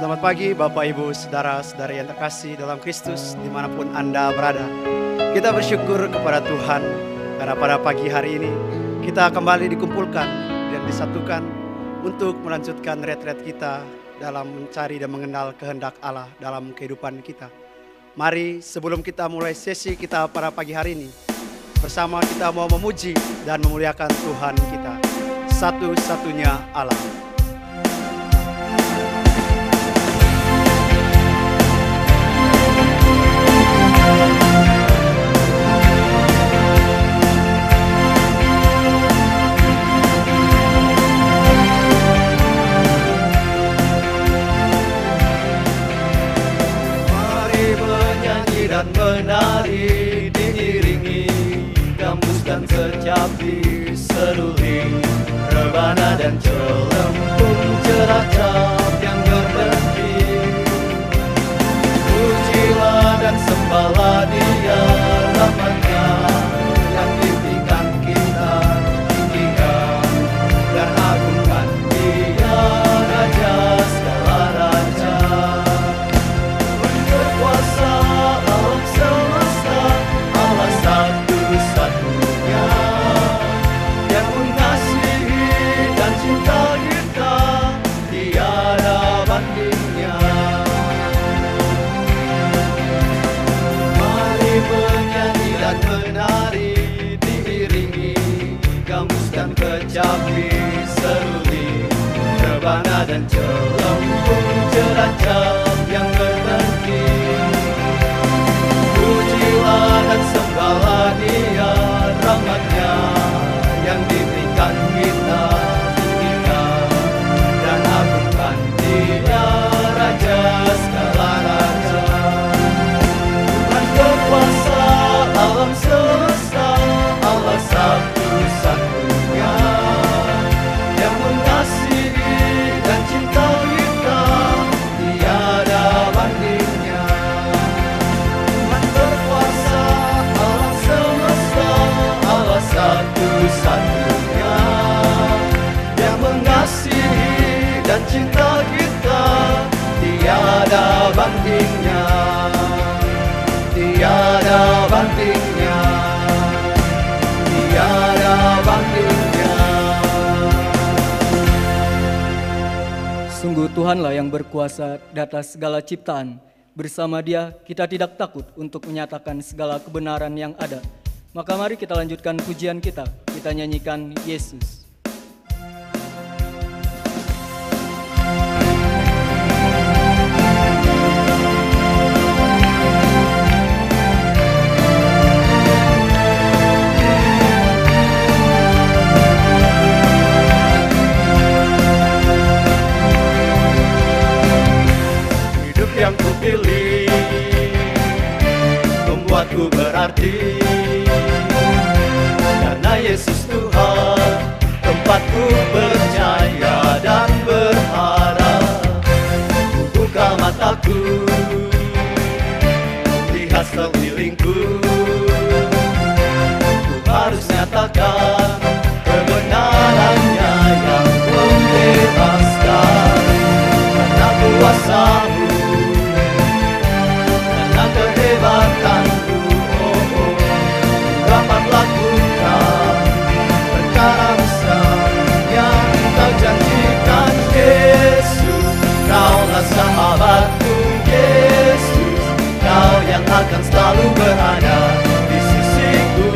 Selamat pagi Bapak Ibu Saudara-saudari yang terkasih dalam Kristus dimanapun Anda berada. Kita bersyukur kepada Tuhan karena pada pagi hari ini kita kembali dikumpulkan dan disatukan untuk melanjutkan retret kita dalam mencari dan mengenal kehendak Allah dalam kehidupan kita. Mari sebelum kita mulai sesi kita pada pagi hari ini, bersama kita mau memuji dan memuliakan Tuhan kita, satu-satunya Allah. Dan menari diiringi gambus dan secapi seruling rebana dan celempung ceracap yang berbenti. Pujilah dan sembahlah Dia, rahmat-Nya yang diberikan kita, tinggikan dan agungkan Dia, Raja segala raja. Berkuasa alam semesta, Allah satu-satunya yang mengasihi dan cinta kita, tiada bandingnya. Mari menyanyi dan menari diiringi gambus dan kecapi seruling rebana dan celempung ceracap yang berbenti. Pujilah dan sembahlah Dia, rahmat-Nya yang diberikan kita, tinggikan dan agungkan Dia, Raja segala raja. Tuhan berkuasa alam semesta, Allah satu-satunya yang mengasihi dan cinta kita, tiada bandingnya. Tuhan berkuasa alam semesta, Allah satu-satunya yang mengasihi dan cinta kita, tiada bandingnya, tiada bandingnya, tiada bandingnya. Sungguh Tuhanlah yang berkuasa di atas segala ciptaan. Bersama Dia kita tidak takut untuk menyatakan segala kebenaran yang ada. Maka mari kita lanjutkan pujian kita. Kita nyanyikan Yesus. Yang kupilih membuatku berarti, karena Yesus Tuhan tempatku percaya dan berharap. Buka mataku, lihat sekelilingku, ku harus nyatakan kebenarannya yang membebaskan. Karena kuasa-Mu, kehebatanku, dapat lakukan perkara besar yang Kau janjikan. Yesus, Kaulah sahabatku. Yesus, Kau yang akan selalu berada di sisiku.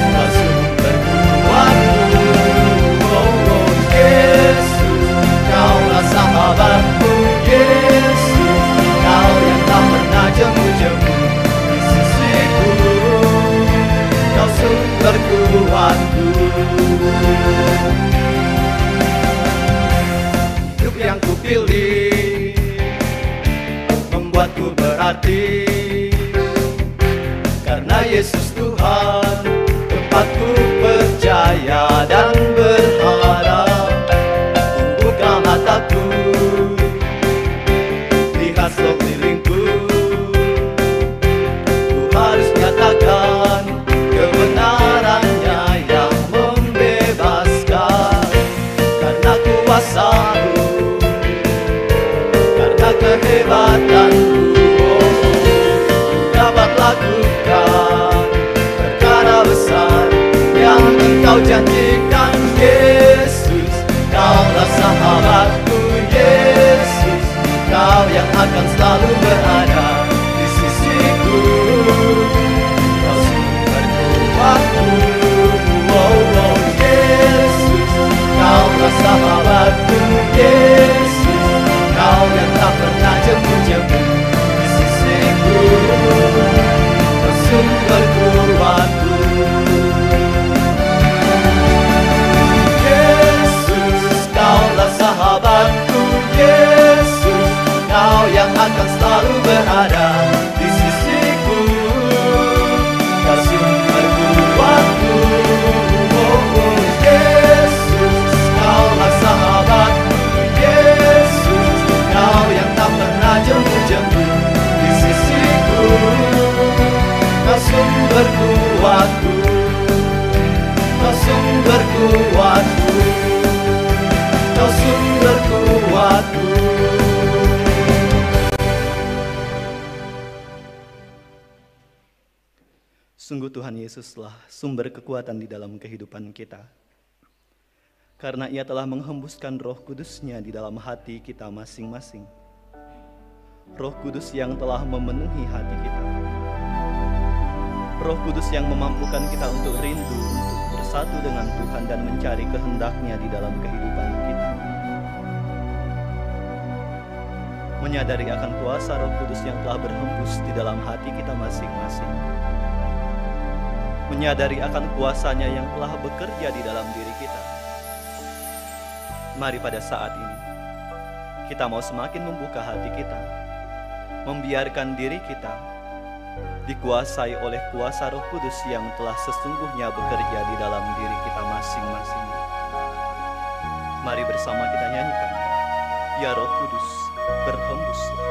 Kau sumber kuatku. Oh, Yesus, Kaulah sahabatku. Yesus, Kau yang tak pernah jemu-jemu di sisiku. Kau sumber kuatku. Hidup yang kupilih membuatku berarti, karena Yesus Tuhan tempatku percaya dan berharap. Buka mataku, lihat sekelilingku, ku harus nyatakan kebenarannya yang membebaskan. Karena kuasa-Mu, kehebatanku, dapat lakukan perkara besar yang Engkau janjikan. Yesus, Kaulah sahabatku. Yesus, Kau yang akan selalu berada di sisiku. Kau sumber kuatku. Yesus, Kaulah sahabatku. Yesus, Kau yang tak pernah jemu-jemu di sisiku. Kau sumber kuatku. Yesus, Kaulah sahabatku. Yesus, Kau yang akan selalu berada di sisiku. Kau sumber kuatku. Yesus, Kaulah sahabatku. Yesus, Kau yang tak pernah jemu-jemu di sisiku. Kau sumber kuatku. Kau sumber kuatku. Kau sumber kuatku. Sungguh Tuhan Yesuslah sumber kekuatan di dalam kehidupan kita. Karena Ia telah menghembuskan Roh Kudus-Nya di dalam hati kita masing-masing. Roh Kudus yang telah memenuhi hati kita. Roh Kudus yang memampukan kita untuk rindu, untuk bersatu dengan Tuhan dan mencari kehendak-Nya di dalam kehidupan kita. Menyadari akan kuasa Roh Kudus yang telah berhembus di dalam hati kita masing-masing. Menyadari akan kuasa-Nya yang telah bekerja di dalam diri kita. Mari pada saat ini, kita mau semakin membuka hati kita, membiarkan diri kita dikuasai oleh kuasa Roh Kudus yang telah sesungguhnya bekerja di dalam diri kita masing-masing. Mari bersama kita nyanyikan, Ya Roh Kudus, berhembuslah.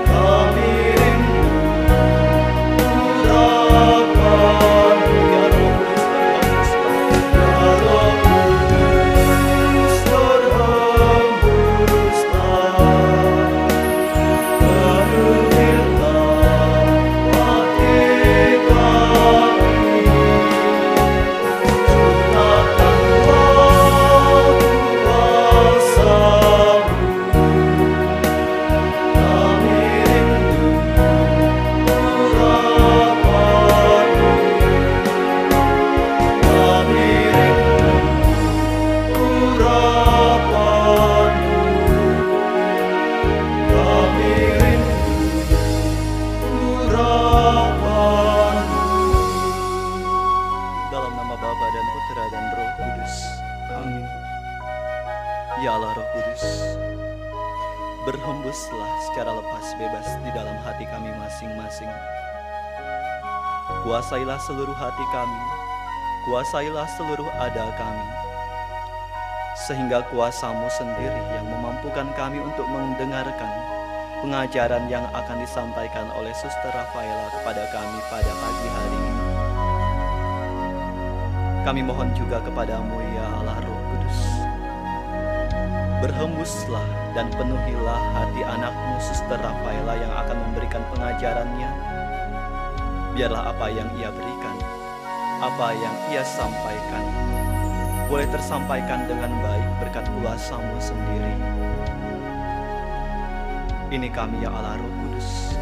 Kami berhembuslah secara lepas bebas di dalam hati kami masing-masing. Kuasailah seluruh hati kami, kuasailah seluruh ada kami, sehingga kuasa-Mu sendiri yang memampukan kami untuk mendengarkan pengajaran yang akan disampaikan oleh Suster Rafaela kepada kami pada pagi hari ini. Kami mohon juga kepadamu ya Allah Roh Kudus, berhembuslah dan penuhilah hati anakmu Suster Rafaela yang akan memberikan pengajarannya. Biarlah apa yang ia berikan, apa yang ia sampaikan, boleh tersampaikan dengan baik berkat kuasa-Mu sendiri. Ini kami ya Allah Roh Kudus,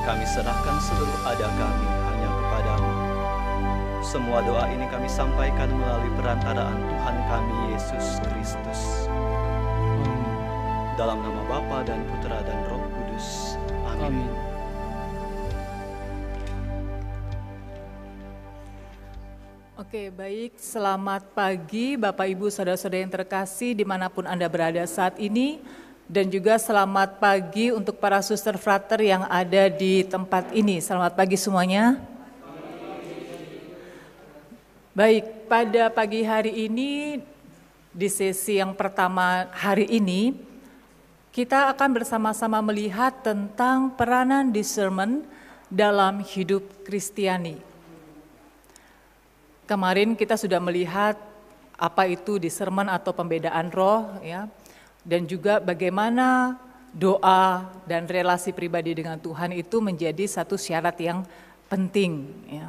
kami serahkan seluruh ada kami hanya kepadamu. Semua doa ini kami sampaikan melalui perantaraan Tuhan kami Yesus Kristus. Dalam nama Bapa dan Putra dan Roh Kudus. Amin. Oke, baik. Selamat pagi Bapak Ibu Saudara-saudara yang terkasih dimanapun Anda berada saat ini. Dan juga selamat pagi untuk para suster frater yang ada di tempat ini. Selamat pagi semuanya. Baik, pada pagi hari ini, di sesi yang pertama hari ini, kita akan bersama-sama melihat tentang peranan discernment dalam hidup Kristiani. Kemarin kita sudah melihat apa itu discernment atau pembedaan roh, ya, dan juga bagaimana doa dan relasi pribadi dengan Tuhan itu menjadi satu syarat yang penting, ya.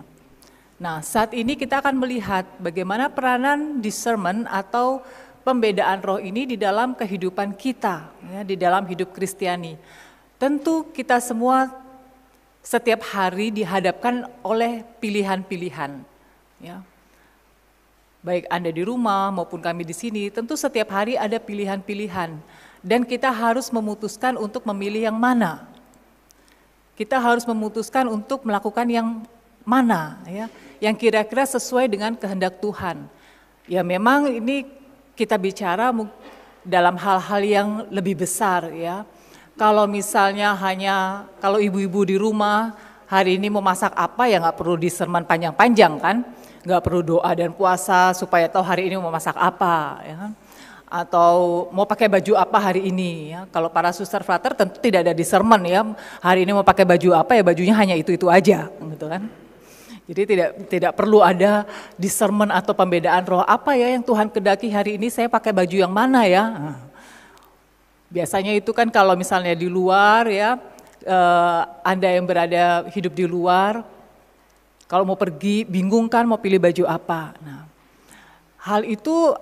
Nah, saat ini kita akan melihat bagaimana peranan discernment atau pembedaan roh ini di dalam kehidupan kita, ya, di dalam hidup Kristiani. Tentu kita semua setiap hari dihadapkan oleh pilihan-pilihan, ya. Baik Anda di rumah maupun kami di sini, tentu setiap hari ada pilihan-pilihan dan kita harus memutuskan untuk memilih yang mana. Kita harus memutuskan untuk melakukan yang mana, ya, yang kira-kira sesuai dengan kehendak Tuhan. Ya memang ini kita bicara dalam hal-hal yang lebih besar, ya. Kalau misalnya kalau ibu-ibu di rumah hari ini mau masak apa ya nggak perlu discernment panjang-panjang kan, nggak perlu doa dan puasa supaya tahu hari ini mau masak apa, ya kan? Atau mau pakai baju apa hari ini, ya. Kalau para suster frater tentu tidak ada discernment, ya. Hari ini mau pakai baju apa ya bajunya hanya itu aja, gitu kan? Jadi tidak perlu ada discernment atau pembedaan roh apa ya yang Tuhan kehendaki hari ini saya pakai baju yang mana ya. Nah, biasanya itu kan kalau misalnya di luar ya, Anda yang berada hidup di luar, kalau mau pergi bingung kan mau pilih baju apa. Nah,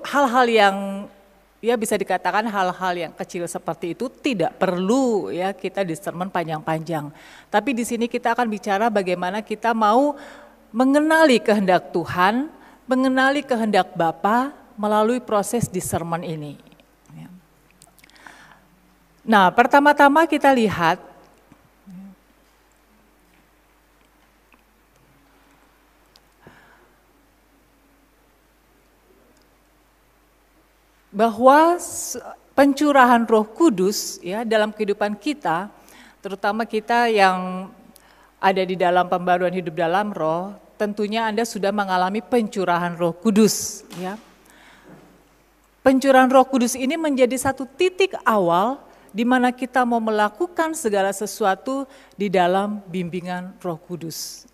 hal-hal yang ya bisa dikatakan hal-hal yang kecil seperti itu tidak perlu ya kita discernment panjang-panjang. Tapi di sini kita akan bicara bagaimana kita mau mengenali kehendak Tuhan, mengenali kehendak Bapa melalui proses discernment ini. Nah, pertama-tama kita lihat bahwa pencurahan Roh Kudus ya dalam kehidupan kita, terutama kita yang ada di dalam pembaruan hidup dalam roh, tentunya Anda sudah mengalami pencurahan Roh Kudus, ya. Pencurahan Roh Kudus ini menjadi satu titik awal di mana kita mau melakukan segala sesuatu di dalam bimbingan Roh Kudus.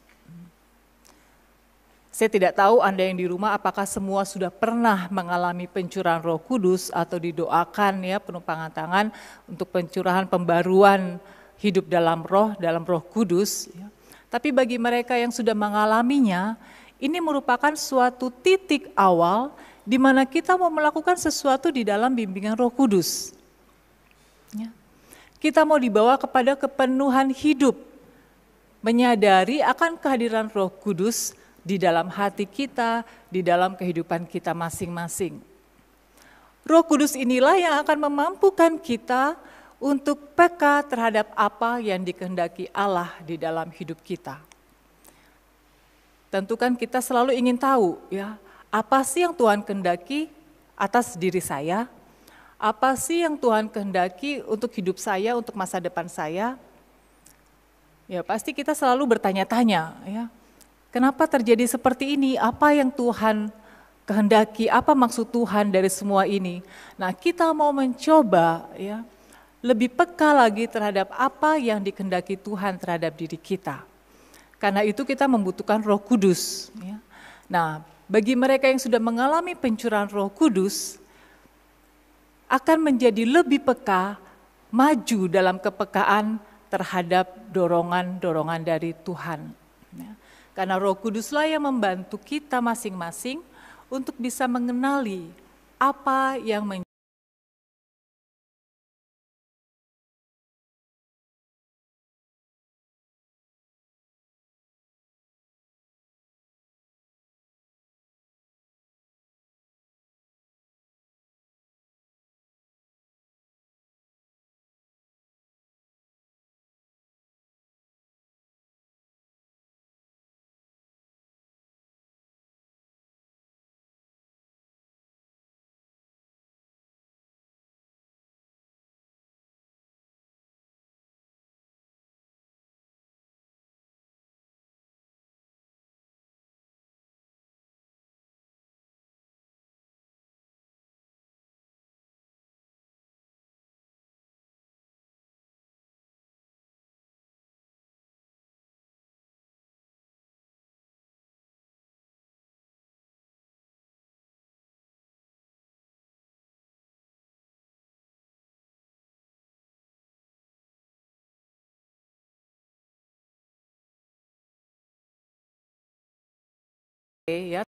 Saya tidak tahu Anda yang di rumah apakah semua sudah pernah mengalami pencurahan Roh Kudus atau didoakan ya penumpangan tangan untuk pencurahan pembaruan hidup dalam Roh Kudus. Ya. Tapi bagi mereka yang sudah mengalaminya, ini merupakan suatu titik awal di mana kita mau melakukan sesuatu di dalam bimbingan Roh Kudus. Ya. Kita mau dibawa kepada kepenuhan hidup, menyadari akan kehadiran Roh Kudus di dalam hati kita, di dalam kehidupan kita masing-masing. Roh Kudus inilah yang akan memampukan kita untuk peka terhadap apa yang dikehendaki Allah di dalam hidup kita. Tentu kan kita selalu ingin tahu ya, apa sih yang Tuhan kehendaki atas diri saya, Apa sih yang Tuhan kehendaki untuk hidup saya, untuk masa depan saya? Ya pasti kita selalu bertanya-tanya, ya. Kenapa terjadi seperti ini? Apa yang Tuhan kehendaki? Apa maksud Tuhan dari semua ini? Nah, kita mau mencoba, ya, lebih peka lagi terhadap apa yang dikehendaki Tuhan terhadap diri kita. Karena itu kita membutuhkan Roh Kudus, ya. Nah, bagi mereka yang sudah mengalami pencurahan Roh Kudus, akan menjadi lebih peka, maju dalam kepekaan terhadap dorongan-dorongan dari Tuhan. Ya. Karena Roh Kuduslah yang membantu kita masing-masing untuk bisa mengenali apa yang menjadi ya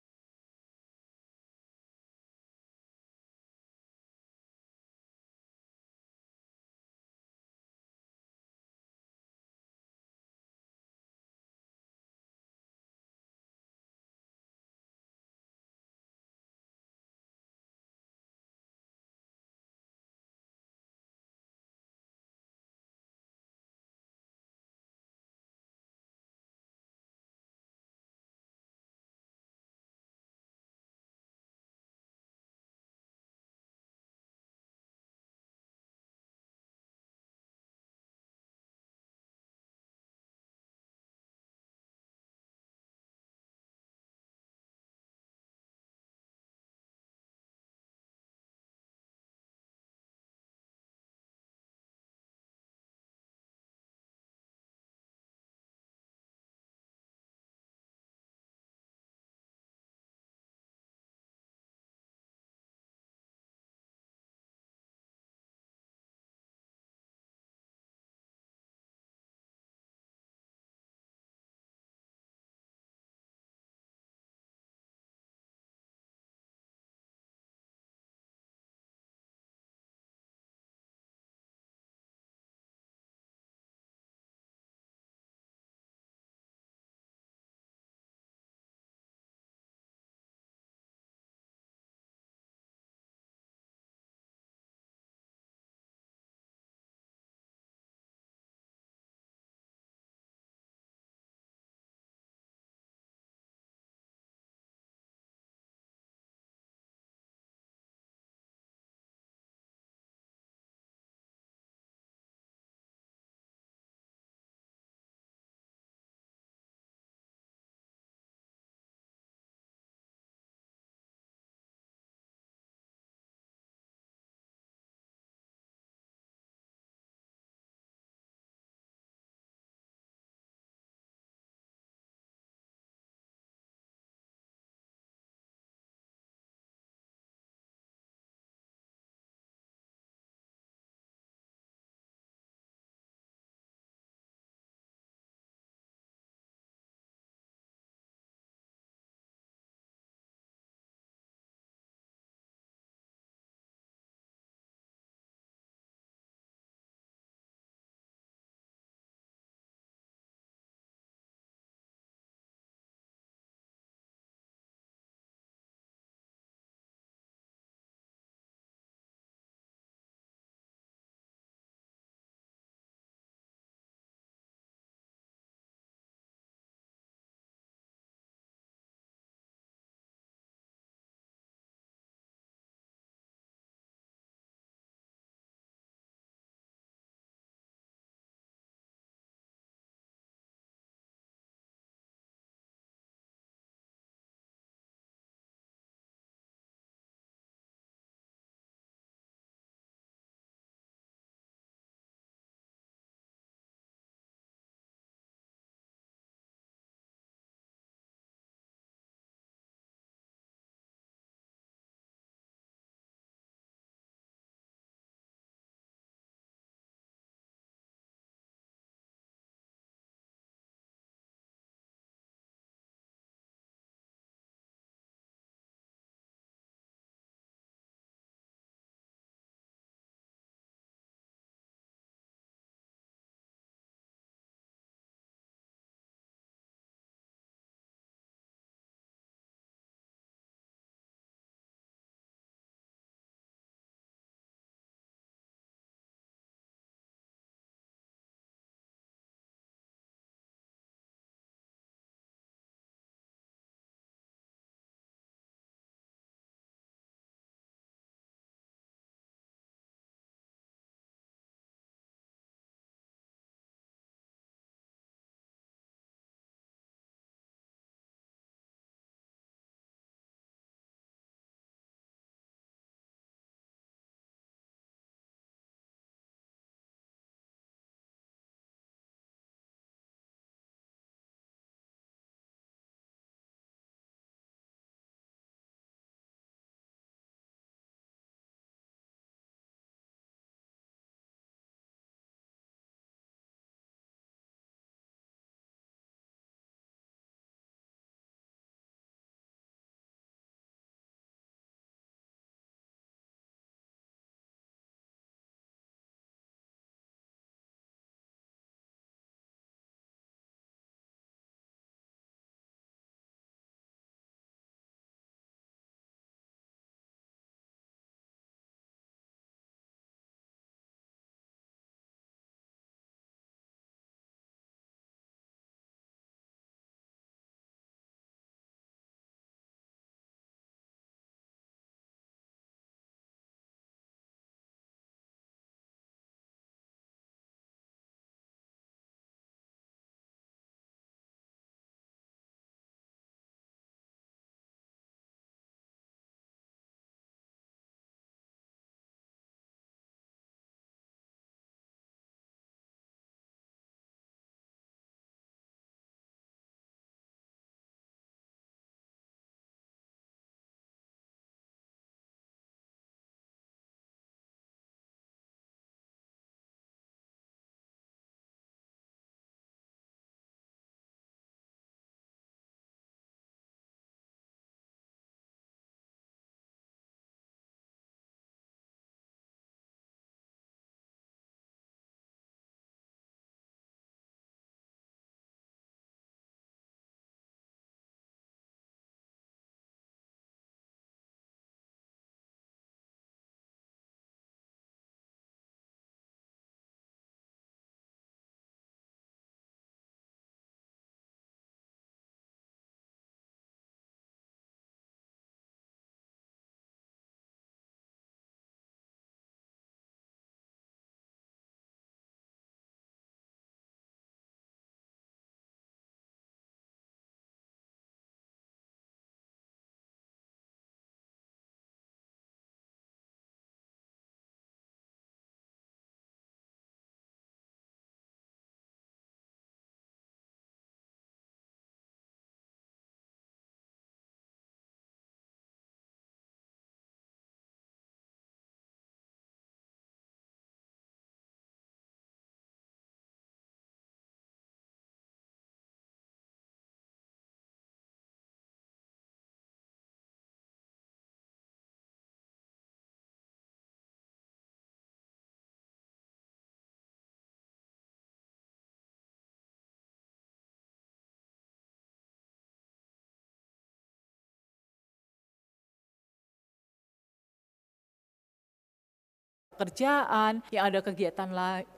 pekerjaan, yang ada kegiatan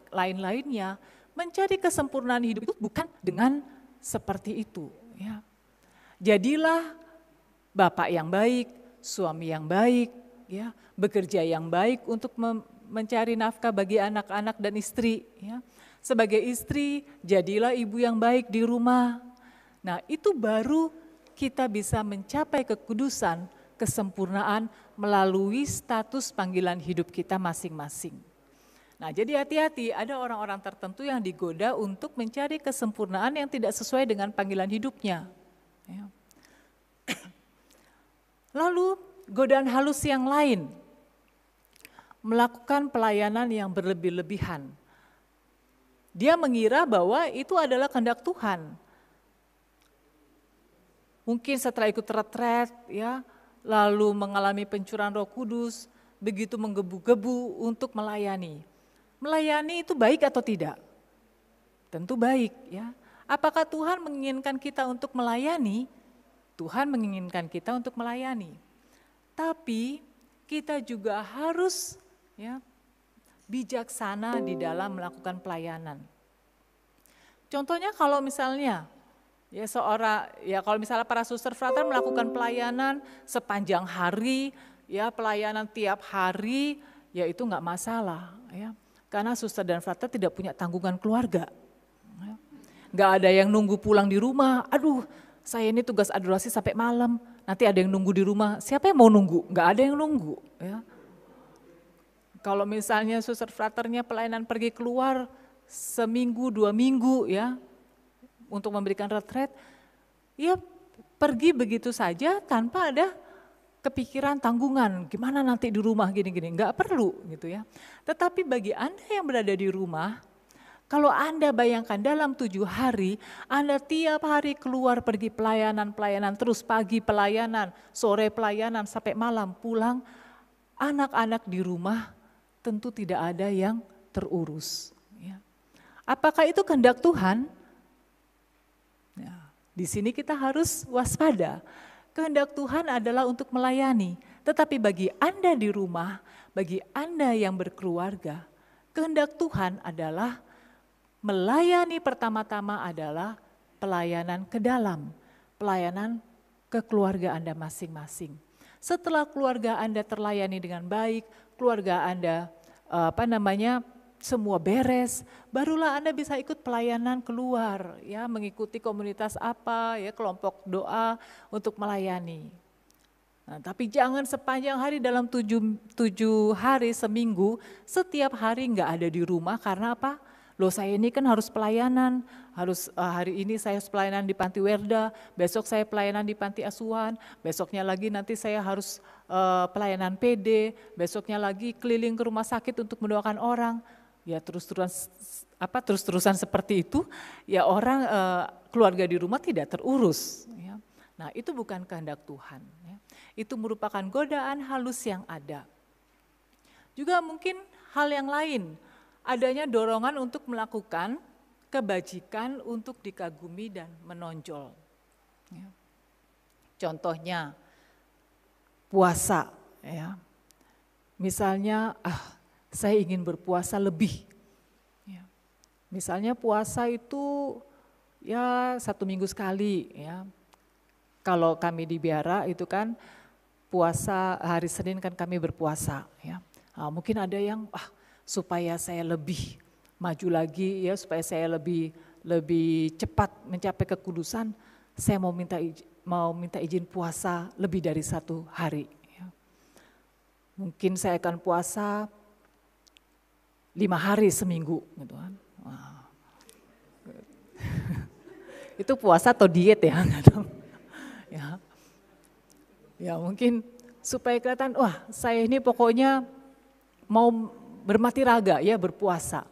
lain-lainnya. Mencari kesempurnaan hidup itu bukan dengan seperti itu. Ya. Jadilah bapak yang baik, suami yang baik, ya, bekerja yang baik untuk mencari nafkah bagi anak-anak dan istri. Ya. Sebagai istri, jadilah ibu yang baik di rumah. Nah, itu baru kita bisa mencapai kekudusan, kesempurnaan melalui status panggilan hidup kita masing-masing. Nah, jadi hati-hati, ada orang-orang tertentu yang digoda untuk mencari kesempurnaan yang tidak sesuai dengan panggilan hidupnya. Ya. Lalu, godaan halus yang lain, melakukan pelayanan yang berlebih-lebihan. Dia mengira bahwa itu adalah kehendak Tuhan. Mungkin setelah ikut retret, ya, lalu mengalami pencurahan Roh Kudus, begitu menggebu-gebu untuk melayani. Melayani itu baik atau tidak? Tentu baik, ya. Apakah Tuhan menginginkan kita untuk melayani? Tuhan menginginkan kita untuk melayani. Tapi kita juga harus, ya, bijaksana di dalam melakukan pelayanan. Contohnya kalau misalnya kalau misalnya para suster frater melakukan pelayanan sepanjang hari, ya, pelayanan tiap hari, ya itu enggak masalah, ya. Karena suster dan frater tidak punya tanggungan keluarga. Ya. Enggak ada yang nunggu pulang di rumah, aduh saya ini tugas adorasi sampai malam, nanti ada yang nunggu di rumah, siapa yang mau nunggu? Enggak ada yang nunggu, ya. Kalau misalnya suster fraternya pelayanan pergi keluar seminggu, 2 minggu, ya, untuk memberikan retret, ya pergi begitu saja tanpa ada kepikiran tanggungan, gimana nanti di rumah gini-gini, enggak perlu gitu ya. Tetapi bagi Anda yang berada di rumah, kalau Anda bayangkan dalam 7 hari, Anda tiap hari keluar pergi pelayanan, terus pagi pelayanan, sore pelayanan, sampai malam pulang, anak-anak di rumah tentu tidak ada yang terurus. Ya. Apakah itu kehendak Tuhan? Ya, di sini kita harus waspada. Kehendak Tuhan adalah untuk melayani. Tetapi bagi Anda di rumah, bagi Anda yang berkeluarga, kehendak Tuhan adalah melayani pertama-tama adalah pelayanan ke dalam, pelayanan ke keluarga Anda masing-masing. Setelah keluarga Anda terlayani dengan baik, keluarga Anda semua beres, barulah Anda bisa ikut pelayanan keluar, ya, mengikuti komunitas apa, ya, kelompok doa untuk melayani. Nah, tapi jangan sepanjang hari dalam 7 hari seminggu, setiap hari enggak ada di rumah karena apa? Loh saya ini kan harus pelayanan, hari ini saya harus pelayanan di Panti Werda, besok saya pelayanan di Panti Asuhan, besoknya lagi nanti saya harus pelayanan PD, besoknya lagi keliling ke rumah sakit untuk mendoakan orang. Ya terus-terusan seperti itu, ya orang keluarga di rumah tidak terurus. Ya. Nah itu bukan kehendak Tuhan. Ya. Itu merupakan godaan halus yang ada. Juga mungkin hal yang lain, adanya dorongan untuk melakukan kebajikan untuk dikagumi dan menonjol. Ya. Contohnya puasa, ya. Misalnya saya ingin berpuasa lebih. Ya. Misalnya puasa itu ya 1 minggu sekali. Ya. Kalau kami di Biara itu kan puasa hari Senin kan kami berpuasa. Ya. Nah, mungkin ada yang supaya saya lebih maju lagi, ya, supaya saya lebih cepat mencapai kekudusan, saya mau minta izin puasa lebih dari 1 hari. Ya. Mungkin saya akan puasa 5 hari seminggu, gitu kan. Wow. Itu puasa atau diet ya? Ya mungkin supaya kelihatan, wah saya ini pokoknya mau bermati raga, ya, berpuasa.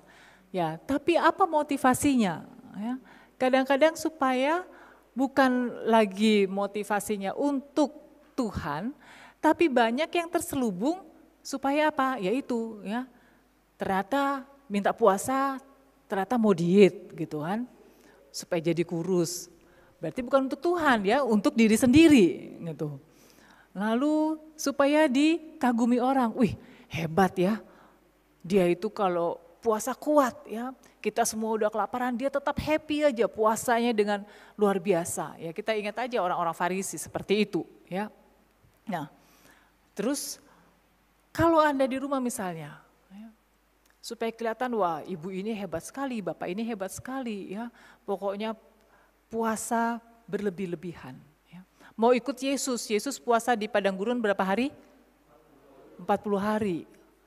Ya, tapi apa motivasinya? Ya, kadang-kadang supaya bukan lagi motivasinya untuk Tuhan, tapi banyak yang terselubung supaya apa? Yaitu, ya, ternyata minta puasa, ternyata mau diet gitu kan, supaya jadi kurus. Berarti bukan untuk Tuhan, ya, untuk diri sendiri gitu. Lalu supaya dikagumi orang, wih hebat ya, Dia itu kalau puasa kuat ya, kita semua udah kelaparan, dia tetap happy aja puasanya dengan luar biasa. Ya kita ingat aja orang-orang Farisi seperti itu ya. Nah, terus kalau Anda di rumah misalnya, ya, supaya kelihatan wah ibu ini hebat sekali, bapak ini hebat sekali ya. Pokoknya puasa berlebih-lebihan. Ya. Mau ikut Yesus, Yesus puasa di padang gurun berapa hari? 40 hari.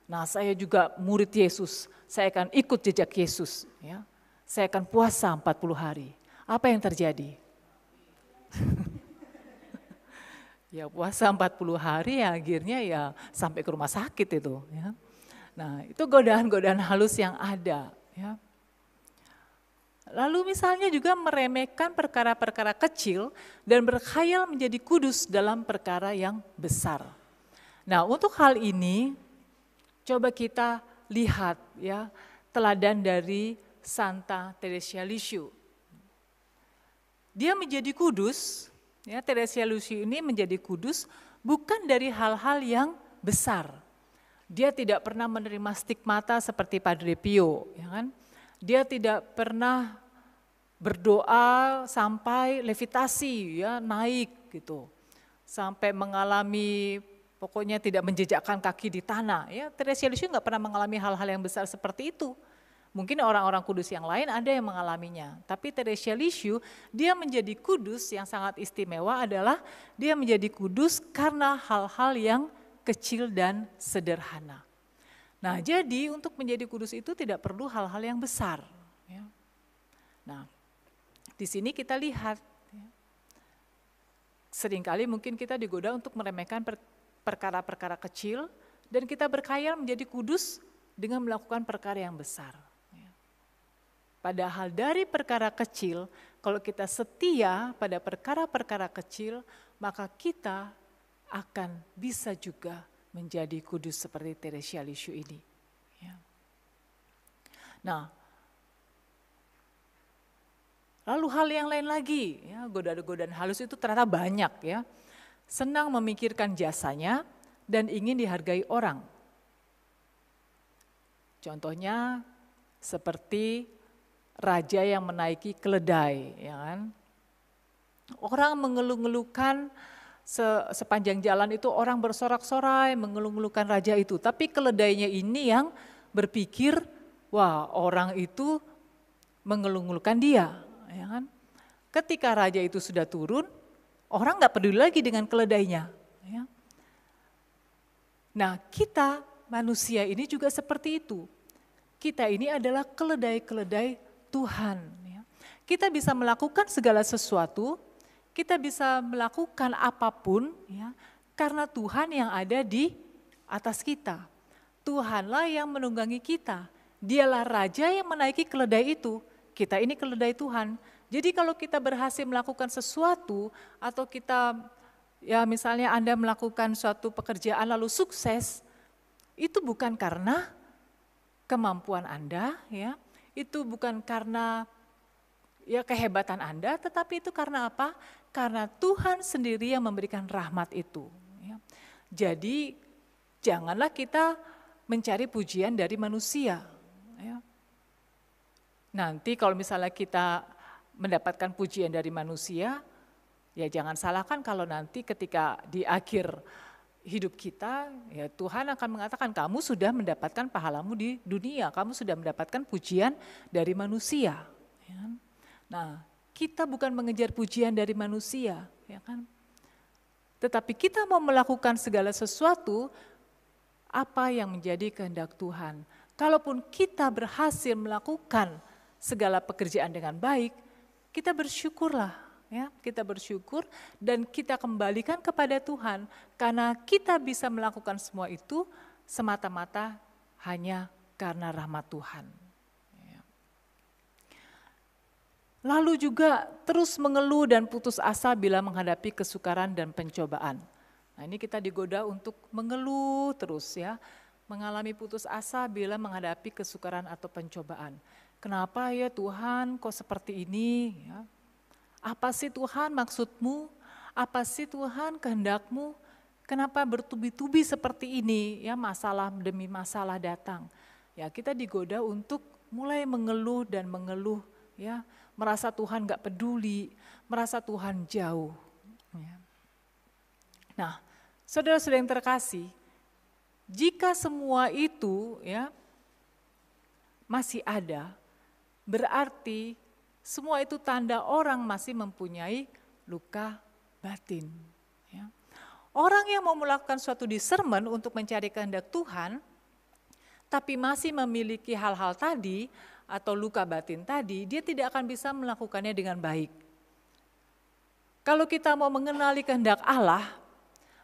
Nah saya juga murid Yesus, saya akan ikut jejak Yesus. Ya. Saya akan puasa 40 hari. Apa yang terjadi? Ya puasa 40 hari ya akhirnya ya sampai ke rumah sakit itu. Ya. Nah itu godaan-godaan halus yang ada. Ya. Lalu misalnya juga meremehkan perkara-perkara kecil dan berkhayal menjadi kudus dalam perkara yang besar. Nah untuk hal ini coba kita lihat ya teladan dari Santa Teresia Lisieux. Dia menjadi kudus, ya Teresia Lisieux ini menjadi kudus bukan dari hal-hal yang besar. Dia tidak pernah menerima stigmata seperti Padre Pio, ya kan? Dia tidak pernah berdoa sampai levitasi ya naik gitu. Sampai mengalami pokoknya tidak menjejakkan kaki di tanah. Ya, Teresia Lisieux nggak pernah mengalami hal-hal yang besar seperti itu. Mungkin orang-orang kudus yang lain ada yang mengalaminya. Tapi Teresia Lisieux dia menjadi kudus yang sangat istimewa adalah dia menjadi kudus karena hal-hal yang kecil dan sederhana. Nah jadi untuk menjadi kudus itu tidak perlu hal-hal yang besar. Ya. Nah di sini kita lihat. Ya. Seringkali mungkin kita digoda untuk meremehkan perkara-perkara kecil dan kita berkhayal menjadi kudus dengan melakukan perkara yang besar. Padahal dari perkara kecil, kalau kita setia pada perkara-perkara kecil, maka kita akan bisa juga menjadi kudus seperti Teresia Lisieux ini. Nah, lalu hal yang lain lagi, ya, godaan-godaan halus itu ternyata banyak ya. Senang memikirkan jasanya dan ingin dihargai orang. Contohnya seperti raja yang menaiki keledai, ya kan? Orang mengeluh-ngeluhkan sepanjang jalan itu orang bersorak-sorai mengeluh-ngeluhkan raja itu, tapi keledainya ini yang berpikir, wah orang itu mengeluh-ngeluhkan dia, ya kan? Ketika raja itu sudah turun, orang nggak peduli lagi dengan keledainya. Ya. Nah kita manusia ini juga seperti itu. Kita ini adalah keledai-keledai Tuhan. Ya. Kita bisa melakukan segala sesuatu, kita bisa melakukan apapun ya, karena Tuhan yang ada di atas kita. Tuhanlah yang menunggangi kita. Dialah raja yang menaiki keledai itu. Kita ini keledai Tuhan. Jadi kalau kita berhasil melakukan sesuatu atau kita ya misalnya Anda melakukan suatu pekerjaan lalu sukses, itu bukan karena kemampuan Anda ya, itu bukan karena ya kehebatan Anda, tetapi itu karena apa? Karena Tuhan sendiri yang memberikan rahmat itu. Ya. Jadi janganlah kita mencari pujian dari manusia. Ya. Nanti kalau misalnya kita mendapatkan pujian dari manusia, ya jangan salahkan kalau nanti ketika di akhir hidup kita, ya Tuhan akan mengatakan kamu sudah mendapatkan pahalamu di dunia, kamu sudah mendapatkan pujian dari manusia. Ya. Nah, kita bukan mengejar pujian dari manusia, ya kan? Tetapi kita mau melakukan segala sesuatu apa yang menjadi kehendak Tuhan. Kalaupun kita berhasil melakukan segala pekerjaan dengan baik, kita bersyukurlah, ya, kita bersyukur dan kita kembalikan kepada Tuhan karena kita bisa melakukan semua itu semata-mata hanya karena rahmat Tuhan. Ya. Lalu juga terus mengeluh dan putus asa bila menghadapi kesukaran dan pencobaan. Nah ini kita digoda untuk mengeluh terus ya, mengalami putus asa bila menghadapi kesukaran atau pencobaan. Kenapa ya Tuhan kok seperti ini? Ya. Apa sih Tuhan maksudmu? Apa sih Tuhan kehendakmu? Kenapa bertubi-tubi seperti ini? Ya masalah demi masalah datang. ya kita digoda untuk mulai mengeluh dan mengeluh, ya, merasa Tuhan gak peduli, merasa Tuhan jauh. Ya. Nah, saudara-saudara yang terkasih, jika semua itu ya masih ada, berarti semua itu tanda orang masih mempunyai luka batin. Ya. Orang yang mau melakukan suatu discernment untuk mencari kehendak Tuhan, tapi masih memiliki hal-hal tadi atau luka batin tadi, dia tidak akan bisa melakukannya dengan baik. Kalau kita mau mengenali kehendak Allah,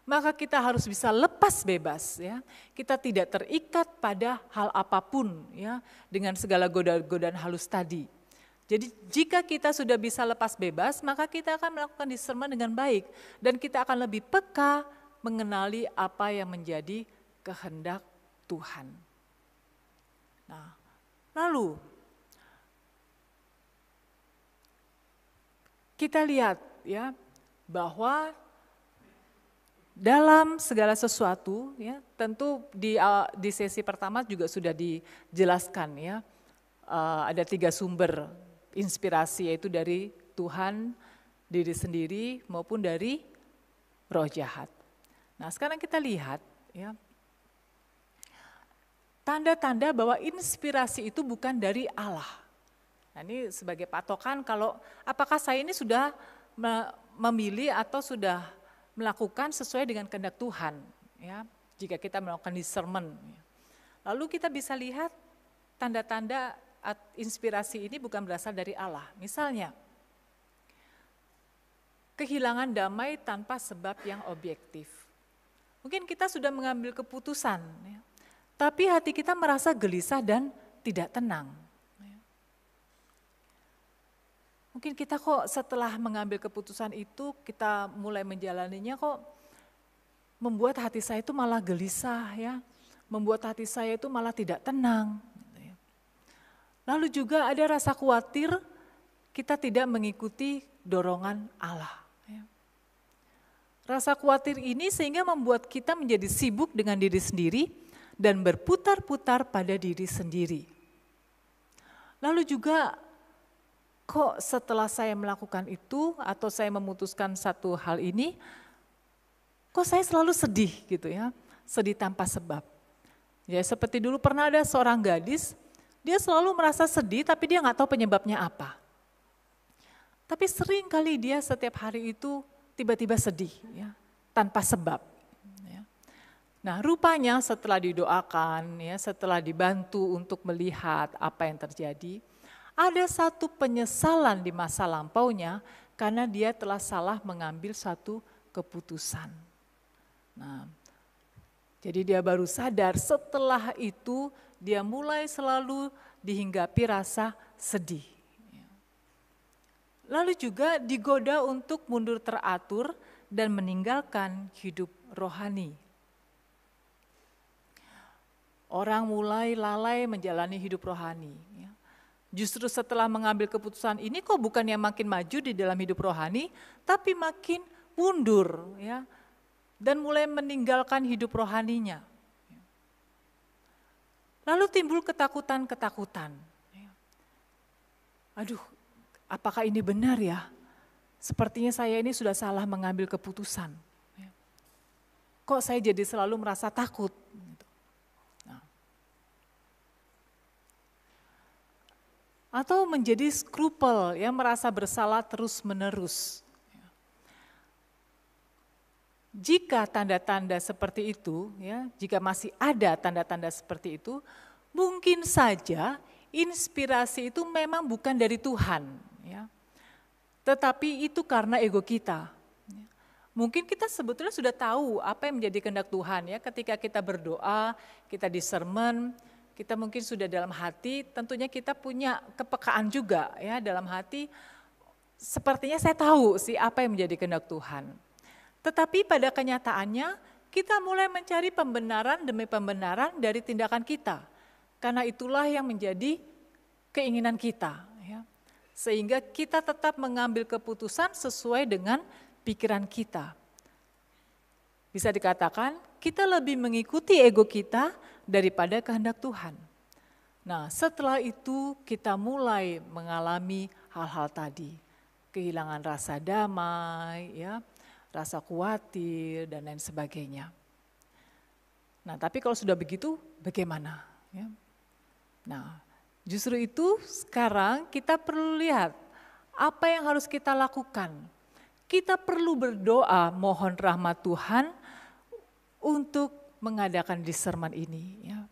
maka kita harus bisa lepas bebas, ya. Kita tidak terikat pada hal apapun, ya, dengan segala godaan-godaan halus tadi. Jadi jika kita sudah bisa lepas bebas, maka kita akan melakukan discernment dengan baik dan kita akan lebih peka mengenali apa yang menjadi kehendak Tuhan. Nah, lalu kita lihat, ya, bahwa dalam segala sesuatu, ya, tentu di sesi pertama juga sudah dijelaskan, ya, ada 3 sumber inspirasi, yaitu dari Tuhan, diri sendiri, maupun dari roh jahat. Nah, sekarang kita lihat, ya, tanda-tanda bahwa inspirasi itu bukan dari Allah. Nah, ini sebagai patokan kalau apakah saya ini sudah memilih atau sudah melakukan sesuai dengan kehendak Tuhan, ya, jika kita melakukan discernment. Lalu kita bisa lihat tanda-tanda inspirasi ini bukan berasal dari Allah. Misalnya, kehilangan damai tanpa sebab yang objektif. Mungkin kita sudah mengambil keputusan, ya, tapi hati kita merasa gelisah dan tidak tenang. Mungkin kita kok setelah mengambil keputusan itu, kita mulai menjalaninya kok membuat hati saya itu malah gelisah, ya, membuat hati saya itu malah tidak tenang. Lalu juga ada rasa khawatir kita tidak mengikuti dorongan Allah. Rasa khawatir ini sehingga membuat kita menjadi sibuk dengan diri sendiri dan berputar-putar pada diri sendiri. Lalu juga kok setelah saya melakukan itu atau saya memutuskan satu hal ini, kok saya selalu sedih gitu, ya, sedih tanpa sebab. Ya, seperti dulu pernah ada seorang gadis, dia selalu merasa sedih tapi dia nggak tahu penyebabnya apa. Tapi sering kali dia setiap hari itu tiba-tiba sedih, ya, tanpa sebab. Ya. Nah, rupanya setelah didoakan, ya, setelah dibantu untuk melihat apa yang terjadi, ada satu penyesalan di masa lampaunya karena dia telah salah mengambil satu keputusan. Nah, jadi dia baru sadar setelah itu dia mulai selalu dihinggapi rasa sedih. Lalu juga digoda untuk mundur teratur dan meninggalkan hidup rohani. Orang mulai lalai menjalani hidup rohani. Justru setelah mengambil keputusan ini kok bukannya makin maju di dalam hidup rohani, tapi makin mundur, ya, dan mulai meninggalkan hidup rohaninya. Lalu timbul ketakutan-ketakutan. Aduh, apakah ini benar ya? Sepertinya saya ini sudah salah mengambil keputusan. Kok saya jadi selalu merasa takut? Atau menjadi skrupel, ya, merasa bersalah terus-menerus. Jika tanda-tanda seperti itu, ya, jika masih ada tanda-tanda seperti itu, mungkin saja inspirasi itu memang bukan dari Tuhan, ya, tetapi itu karena ego kita. Mungkin kita sebetulnya sudah tahu apa yang menjadi kehendak Tuhan, ya, ketika kita berdoa, kita discernment, kita mungkin sudah dalam hati, tentunya kita punya kepekaan juga, ya, dalam hati, sepertinya saya tahu sih apa yang menjadi kehendak Tuhan. Tetapi pada kenyataannya kita mulai mencari pembenaran demi pembenaran dari tindakan kita. Karena itulah yang menjadi keinginan kita, ya. Sehingga kita tetap mengambil keputusan sesuai dengan pikiran kita. Bisa dikatakan kita lebih mengikuti ego kita daripada kehendak Tuhan. Nah, setelah itu kita mulai mengalami hal-hal tadi. Kehilangan rasa damai, ya, rasa khawatir, dan lain sebagainya. Nah, tapi kalau sudah begitu, bagaimana? Ya. Nah, justru itu sekarang kita perlu lihat apa yang harus kita lakukan. Kita perlu berdoa mohon rahmat Tuhan untuk mengadakan discernment ini. Ya.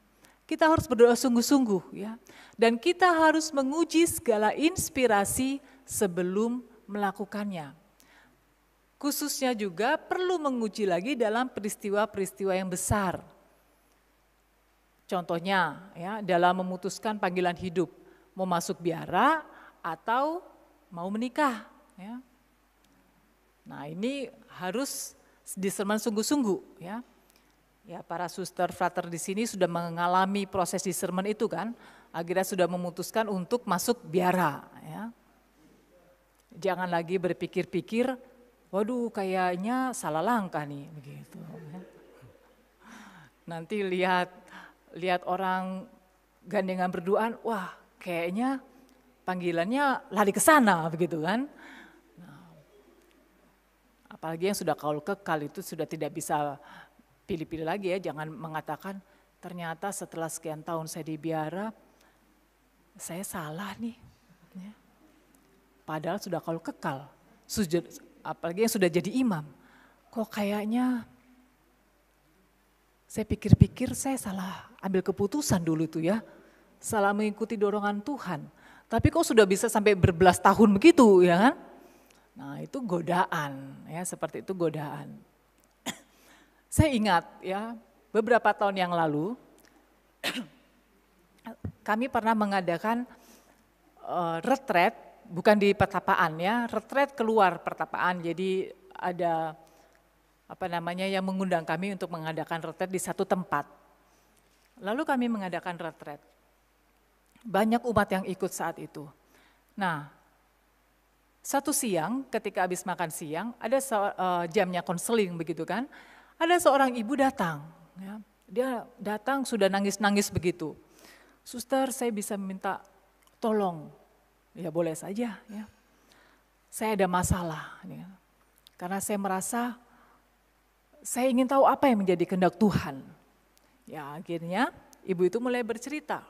Kita harus berdoa sungguh-sungguh, ya, dan kita harus menguji segala inspirasi sebelum melakukannya. Khususnya juga perlu menguji lagi dalam peristiwa-peristiwa yang besar. Contohnya, ya, dalam memutuskan panggilan hidup, mau masuk biara atau mau menikah. Ya. Nah, ini harus discernment sungguh-sungguh, ya. Ya, para suster frater di sini sudah mengalami proses discernment itu kan, akhirnya sudah memutuskan untuk masuk biara. Ya. Jangan lagi berpikir-pikir, waduh kayaknya salah langkah nih, begitu. Ya. Nanti lihat orang gandengan berduaan, wah kayaknya panggilannya lari ke sana, begitu kan. Nah, apalagi yang sudah kaul kekal itu sudah tidak bisa pilih-pilih lagi ya, jangan mengatakan ternyata setelah sekian tahun saya di biara, saya salah nih. Ya. Padahal sudah kaul kekal, apalagi yang sudah jadi imam. Kok kayaknya saya pikir-pikir saya salah ambil keputusan dulu itu ya, salah mengikuti dorongan Tuhan. Tapi kok sudah bisa sampai berbelas tahun begitu ya kan? Nah itu godaan ya, seperti itu godaan. Saya ingat ya, beberapa tahun yang lalu kami pernah mengadakan retret, bukan di pertapaan ya, retret keluar pertapaan. Jadi ada yang mengundang kami untuk mengadakan retret di satu tempat. Lalu kami mengadakan retret. Banyak umat yang ikut saat itu. Nah, satu siang ketika habis makan siang, ada jamnya konseling begitu kan. Ada seorang ibu datang, ya. Dia datang sudah nangis-nangis begitu. Suster, saya bisa minta tolong. Ya boleh saja. Ya. Saya ada masalah. Ya. Karena saya merasa saya ingin tahu apa yang menjadi kehendak Tuhan. Ya akhirnya ibu itu mulai bercerita.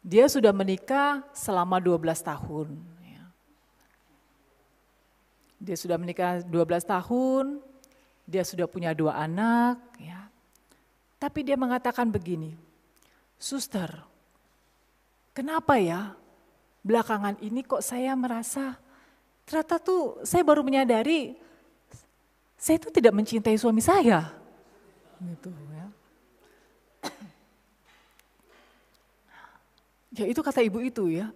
Dia sudah menikah selama 12 tahun. Ya. Dia sudah menikah 12 tahun. Dia sudah punya 2 anak, ya. Tapi dia mengatakan begini, suster, kenapa ya belakangan ini kok saya merasa, ternyata tuh saya baru menyadari, saya itu tidak mencintai suami saya. Gitu, ya. Ya itu kata ibu itu ya,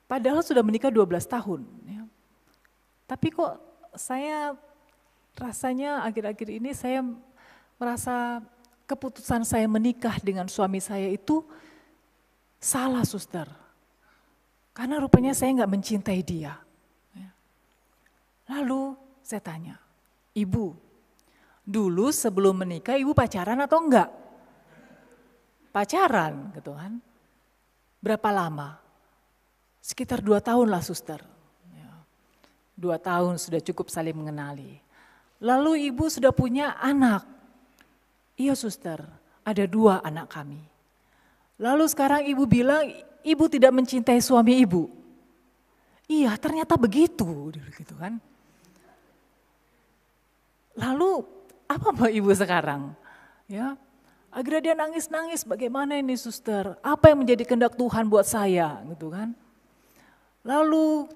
padahal sudah menikah 12 tahun. Ya. Tapi kok saya rasanya akhir-akhir ini saya merasa keputusan saya menikah dengan suami saya itu salah suster. Karena rupanya saya nggak mencintai dia. Lalu saya tanya, ibu, dulu sebelum menikah ibu pacaran atau enggak? Pacaran gitu kan. Berapa lama? Sekitar 2 tahun lah suster. 2 tahun sudah cukup saling mengenali. Lalu ibu sudah punya anak. Iya suster, ada 2 anak kami. Lalu sekarang ibu bilang ibu tidak mencintai suami ibu. Iya ternyata begitu gitu kan. Lalu apa mau ibu sekarang? Ya, akhirnya dia nangis-nangis, bagaimana ini suster? Apa yang menjadi kehendak Tuhan buat saya gitu kan. Lalu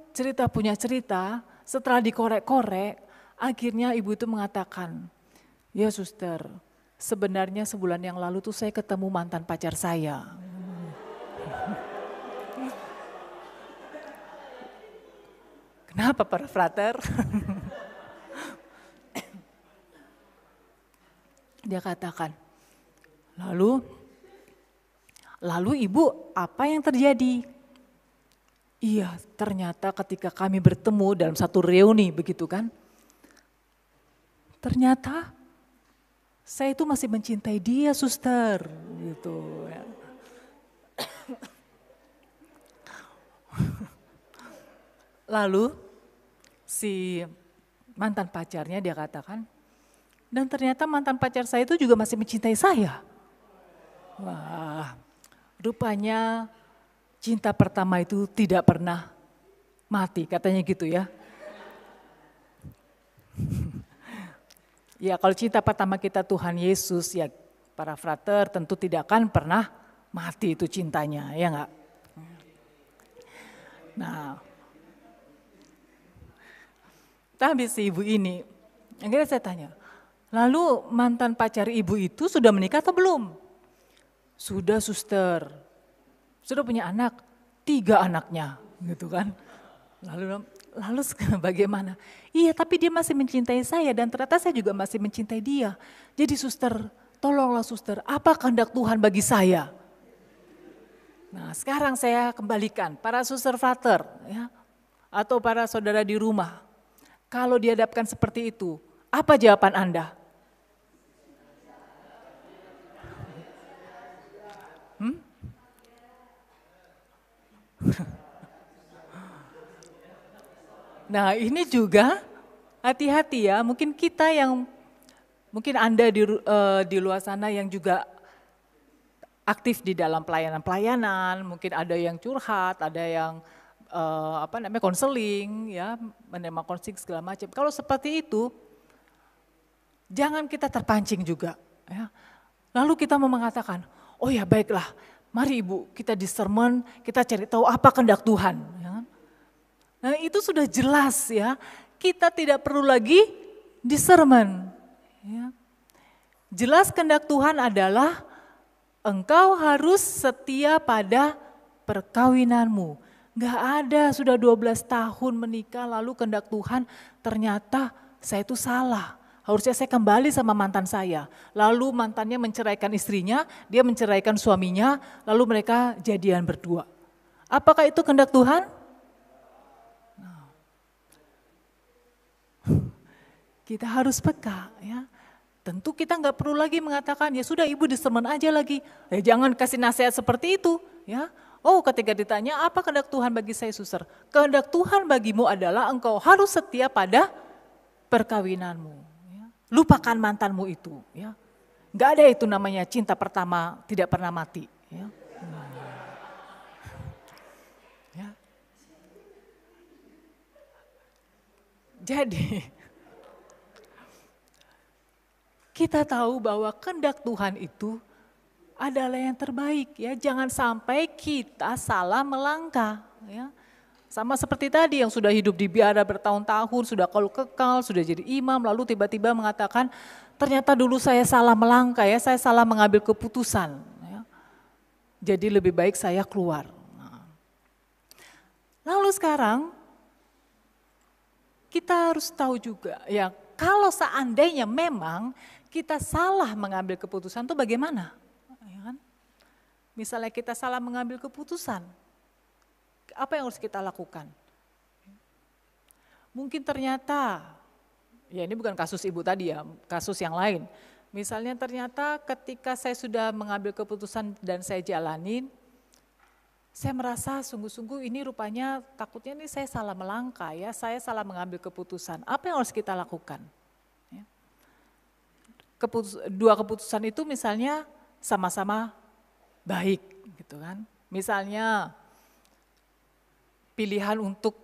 punya cerita, setelah dikorek-korek, akhirnya ibu itu mengatakan, ya suster, sebenarnya sebulan yang lalu tuh saya ketemu mantan pacar saya. Kenapa para frater? Dia katakan, lalu ibu apa yang terjadi? Iya ternyata ketika kami bertemu dalam satu reuni begitu kan, ternyata saya itu masih mencintai dia suster gitu ya. lalu si mantan pacarnya dia katakan, dan ternyata mantan pacar saya itu juga masih mencintai saya. Wah, rupanya cinta pertama itu tidak pernah mati, katanya gitu ya. Ya kalau cinta pertama kita Tuhan Yesus, ya para frater tentu tidak akan pernah mati itu cintanya, ya enggak? Nah, tapi si ibu ini, akhirnya saya tanya, lalu mantan pacar ibu itu sudah menikah atau belum? Sudah suster, sudah punya anak, 3 anaknya gitu kan. Lalu bagaimana? Iya tapi dia masih mencintai saya dan ternyata saya juga masih mencintai dia. Jadi suster, tolonglah suster, apa kehendak Tuhan bagi saya? Nah sekarang saya kembalikan para suster frater ya, atau para saudara di rumah. Kalau dihadapkan seperti itu, apa jawaban Anda? Nah ini juga hati-hati ya, mungkin kita yang, mungkin Anda di luar sana yang juga aktif di dalam pelayanan-pelayanan, mungkin ada yang curhat, ada yang konseling, ya, menerima konseling segala macam. Kalau seperti itu, jangan kita terpancing juga. Ya. Lalu kita mau mengatakan, oh ya baiklah, mari Ibu kita discernment, kita cari tahu apa kehendak Tuhan. Ya. Nah itu sudah jelas ya, kita tidak perlu lagi discernment. Ya. Jelas kehendak Tuhan adalah engkau harus setia pada perkawinanmu. Gak ada sudah 12 tahun menikah lalu kehendak Tuhan ternyata saya itu salah. Harusnya saya kembali sama mantan saya. Lalu mantannya menceraikan istrinya, dia menceraikan suaminya, lalu mereka jadian berdua. Apakah itu kehendak Tuhan? Kita harus peka ya. Tentu kita nggak perlu lagi mengatakan ya sudah ibu discernment aja lagi. Jangan kasih nasihat seperti itu ya. Oh ketika ditanya apa kehendak Tuhan bagi saya suster? Kehendak Tuhan bagimu adalah engkau harus setia pada perkawinanmu. Ya. Lupakan mantanmu itu ya. Nggak ada itu namanya cinta pertama tidak pernah mati. Ya. Ya. Jadi kita tahu bahwa kehendak Tuhan itu adalah yang terbaik ya. Jangan sampai kita salah melangkah ya. Sama seperti tadi yang sudah hidup di biara bertahun-tahun, sudah kalau kekal, sudah jadi imam, lalu tiba-tiba mengatakan ternyata dulu saya salah melangkah ya, saya salah mengambil keputusan. Ya. Jadi lebih baik saya keluar. Nah. Lalu sekarang kita harus tahu juga ya kalau seandainya memang kita salah mengambil keputusan itu bagaimana? Ya kan? Misalnya kita salah mengambil keputusan, apa yang harus kita lakukan? Mungkin ternyata, ya ini bukan kasus ibu tadi ya, kasus yang lain. Misalnya ternyata ketika saya sudah mengambil keputusan dan saya jalanin, saya merasa sungguh-sungguh ini rupanya takutnya ini saya salah melangkah ya, saya salah mengambil keputusan. Apa yang harus kita lakukan? Dua keputusan itu misalnya sama-sama baik gitu kan. Misalnya pilihan untuk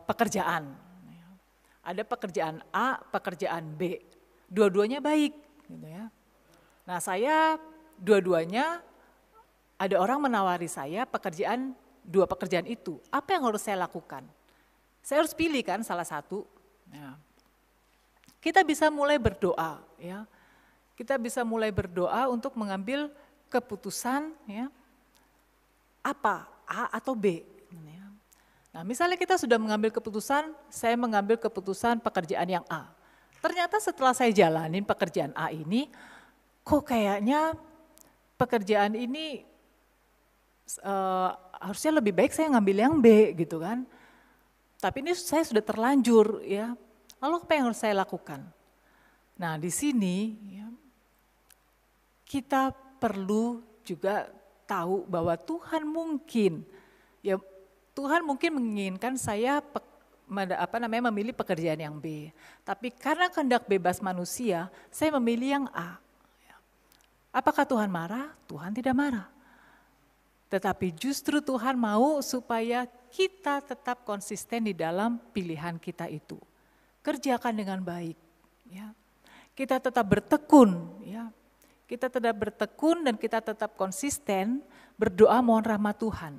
pekerjaan. Ada pekerjaan A, pekerjaan B. Dua-duanya baik gitu ya. Nah saya dua-duanya ada orang menawari saya dua pekerjaan itu. Apa yang harus saya lakukan? Saya harus pilih kan salah satu. Nah, kita bisa mulai berdoa ya. Kita bisa mulai berdoa untuk mengambil keputusan ya. Apa? A atau B. Ya. Nah, misalnya kita sudah mengambil keputusan, saya mengambil keputusan pekerjaan yang A. Ternyata setelah saya jalanin pekerjaan A ini, kok kayaknya pekerjaan ini harusnya lebih baik saya ngambil yang B gitu kan. Tapi ini saya sudah terlanjur ya. Lalu apa yang harus saya lakukan? Nah di sini ya, kita perlu juga tahu bahwa Tuhan mungkin ya Tuhan mungkin menginginkan saya memilih pekerjaan yang B. Tapi karena kehendak bebas manusia, saya memilih yang A. Apakah Tuhan marah? Tuhan tidak marah. Tetapi justru Tuhan mau supaya kita tetap konsisten di dalam pilihan kita itu. Kerjakan dengan baik. Ya. Kita tetap bertekun. Ya. Kita tetap bertekun dan kita tetap konsisten berdoa mohon rahmat Tuhan.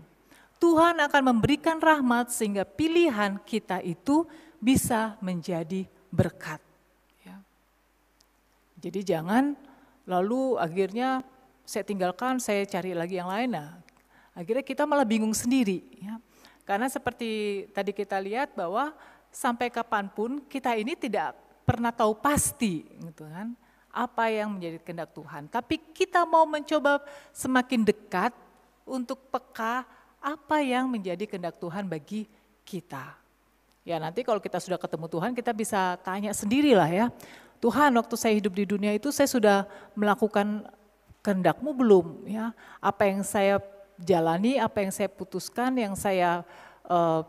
Tuhan akan memberikan rahmat sehingga pilihan kita itu bisa menjadi berkat. Ya. Jadi jangan lalu akhirnya saya tinggalkan, saya cari lagi yang lain. Nah, akhirnya kita malah bingung sendiri. Ya. Karena seperti tadi kita lihat bahwa sampai kapanpun kita ini tidak pernah tahu pasti gitu kan, apa yang menjadi kehendak Tuhan. Tapi kita mau mencoba semakin dekat untuk peka apa yang menjadi kehendak Tuhan bagi kita. Ya nanti kalau kita sudah ketemu Tuhan kita bisa tanya sendirilah ya. Tuhan, waktu saya hidup di dunia itu saya sudah melakukan kehendak-Mu belum? Ya, apa yang saya jalani, apa yang saya putuskan, yang saya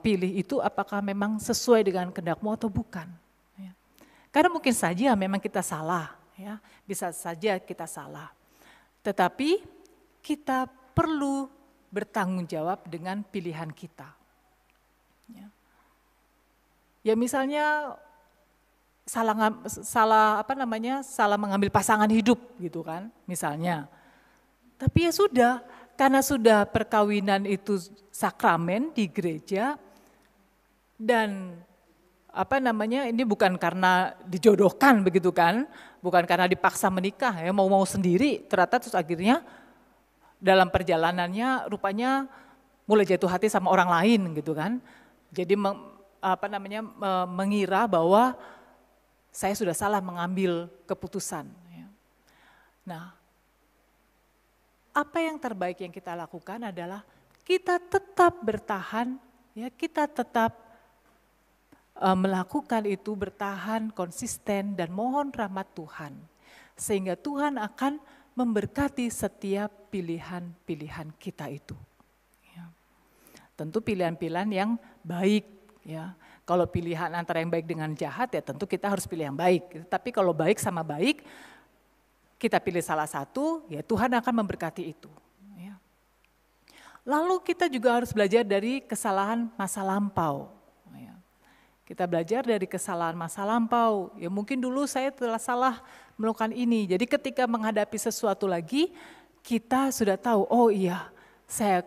pilih itu apakah memang sesuai dengan kehendak-Mu atau bukan? Ya. Karena mungkin saja memang kita salah, ya, bisa saja kita salah. Tetapi kita perlu bertanggung jawab dengan pilihan kita. Ya misalnya salah mengambil pasangan hidup gitu kan misalnya. Tapi ya sudah, karena sudah perkawinan itu sakramen di gereja dan ini bukan karena dijodohkan begitu kan, bukan karena dipaksa menikah ya mau sendiri, ternyata terus akhirnya dalam perjalanannya rupanya mulai jatuh hati sama orang lain gitu kan. Jadi mengira bahwa saya sudah salah mengambil keputusan. Nah, apa yang terbaik yang kita lakukan adalah kita tetap bertahan, ya kita tetap melakukan itu, bertahan konsisten dan mohon rahmat Tuhan. Sehingga Tuhan akan memberkati setiap pilihan-pilihan kita itu. Ya. Tentu pilihan-pilihan yang baik, ya. Kalau pilihan antara yang baik dengan jahat ya tentu kita harus pilih yang baik. Tapi kalau baik sama baik, kita pilih salah satu, ya Tuhan akan memberkati itu. Ya. Lalu kita juga harus belajar dari kesalahan masa lampau. Ya. Kita belajar dari kesalahan masa lampau. Ya mungkin dulu saya telah salah melakukan ini. Jadi ketika menghadapi sesuatu lagi, kita sudah tahu, oh iya saya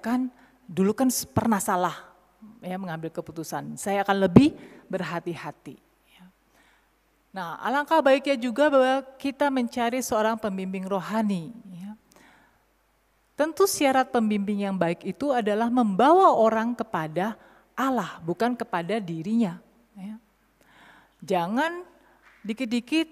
dulu kan pernah salah. Ya, mengambil keputusan, saya akan lebih berhati-hati. Nah, alangkah baiknya juga bahwa kita mencari seorang pembimbing rohani. Ya. Tentu syarat pembimbing yang baik itu adalah membawa orang kepada Allah, bukan kepada dirinya. Ya. Jangan dikit-dikit,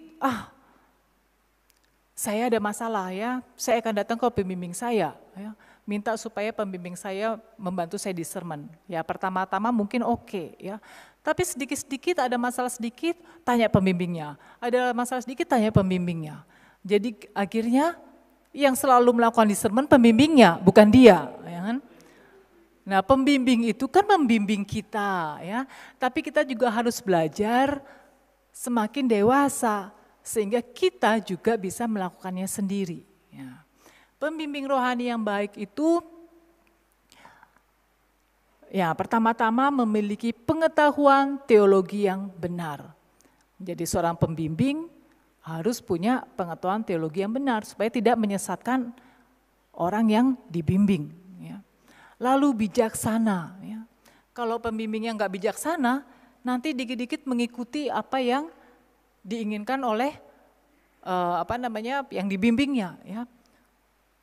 saya ada masalah ya, saya akan datang ke pembimbing saya. Ya. Minta supaya pembimbing saya membantu saya discernment. Ya pertama-tama mungkin oke, ya. Tapi sedikit-sedikit ada masalah sedikit, tanya pembimbingnya. Ada masalah sedikit, tanya pembimbingnya. Jadi akhirnya yang selalu melakukan discernment pembimbingnya, bukan dia. Ya kan? Nah pembimbing itu kan membimbing kita. Ya. Tapi kita juga harus belajar semakin dewasa, sehingga kita juga bisa melakukannya sendiri. Ya. Pembimbing rohani yang baik itu ya pertama-tama memiliki pengetahuan teologi yang benar. Jadi seorang pembimbing harus punya pengetahuan teologi yang benar supaya tidak menyesatkan orang yang dibimbing. Ya. Lalu bijaksana. Ya. Kalau pembimbingnya nggak bijaksana, nanti dikit-dikit mengikuti apa yang diinginkan oleh yang dibimbingnya. Ya.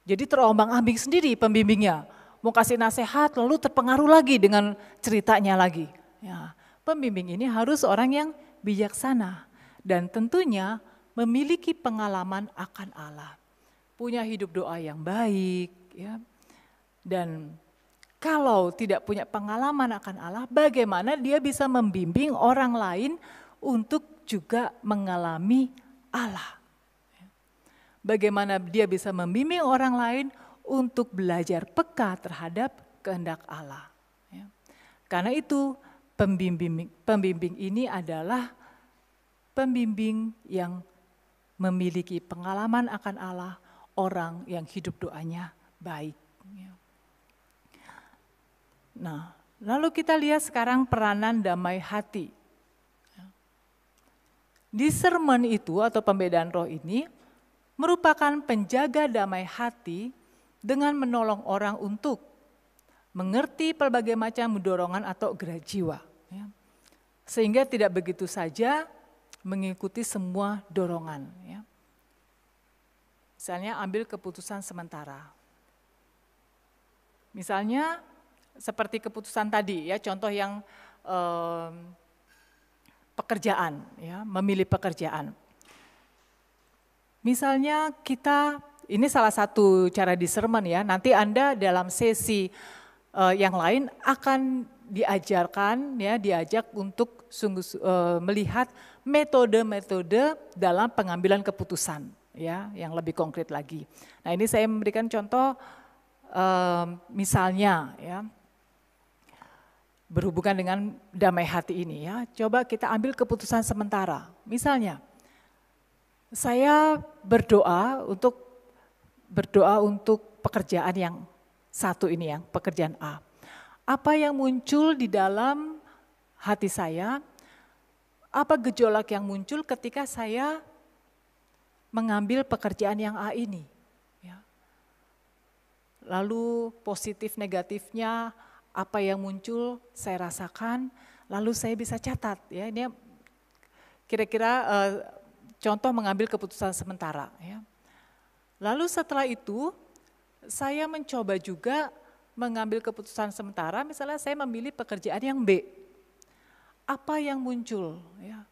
Jadi terombang-ambing sendiri pembimbingnya, mau kasih nasihat lalu terpengaruh lagi dengan ceritanya lagi. Ya, pembimbing ini harus orang yang bijaksana dan tentunya memiliki pengalaman akan Allah, punya hidup doa yang baik. Ya. Dan kalau tidak punya pengalaman akan Allah, bagaimana dia bisa membimbing orang lain untuk juga mengalami Allah? Bagaimana dia bisa membimbing orang lain untuk belajar peka terhadap kehendak Allah. Ya. Karena itu pembimbing ini adalah pembimbing yang memiliki pengalaman akan Allah, orang yang hidup doanya baik. Nah, lalu kita lihat sekarang peranan damai hati. Discernment itu atau pembedaan roh ini merupakan penjaga damai hati dengan menolong orang untuk mengerti berbagai macam dorongan atau gerak jiwa. Sehingga tidak begitu saja mengikuti semua dorongan. Misalnya ambil keputusan sementara. Misalnya seperti keputusan tadi ya, contoh yang pekerjaan, ya, memilih pekerjaan. Misalnya ini salah satu cara discernment ya, nanti Anda dalam sesi yang lain akan diajak untuk melihat metode-metode dalam pengambilan keputusan ya, yang lebih konkret lagi. Nah ini saya memberikan contoh misalnya ya, berhubungan dengan damai hati ini ya, coba kita ambil keputusan sementara. Misalnya, saya berdoa untuk pekerjaan yang satu ini, yang pekerjaan A. Apa yang muncul di dalam hati saya, apa gejolak yang muncul ketika saya mengambil pekerjaan yang A ini. Ya. Lalu positif negatifnya, apa yang muncul saya rasakan, lalu saya bisa catat. Ya, ini kira-kira contoh mengambil keputusan sementara. Ya. Lalu setelah itu, saya mencoba juga mengambil keputusan sementara, misalnya saya memilih pekerjaan yang B. Apa yang muncul? Ya,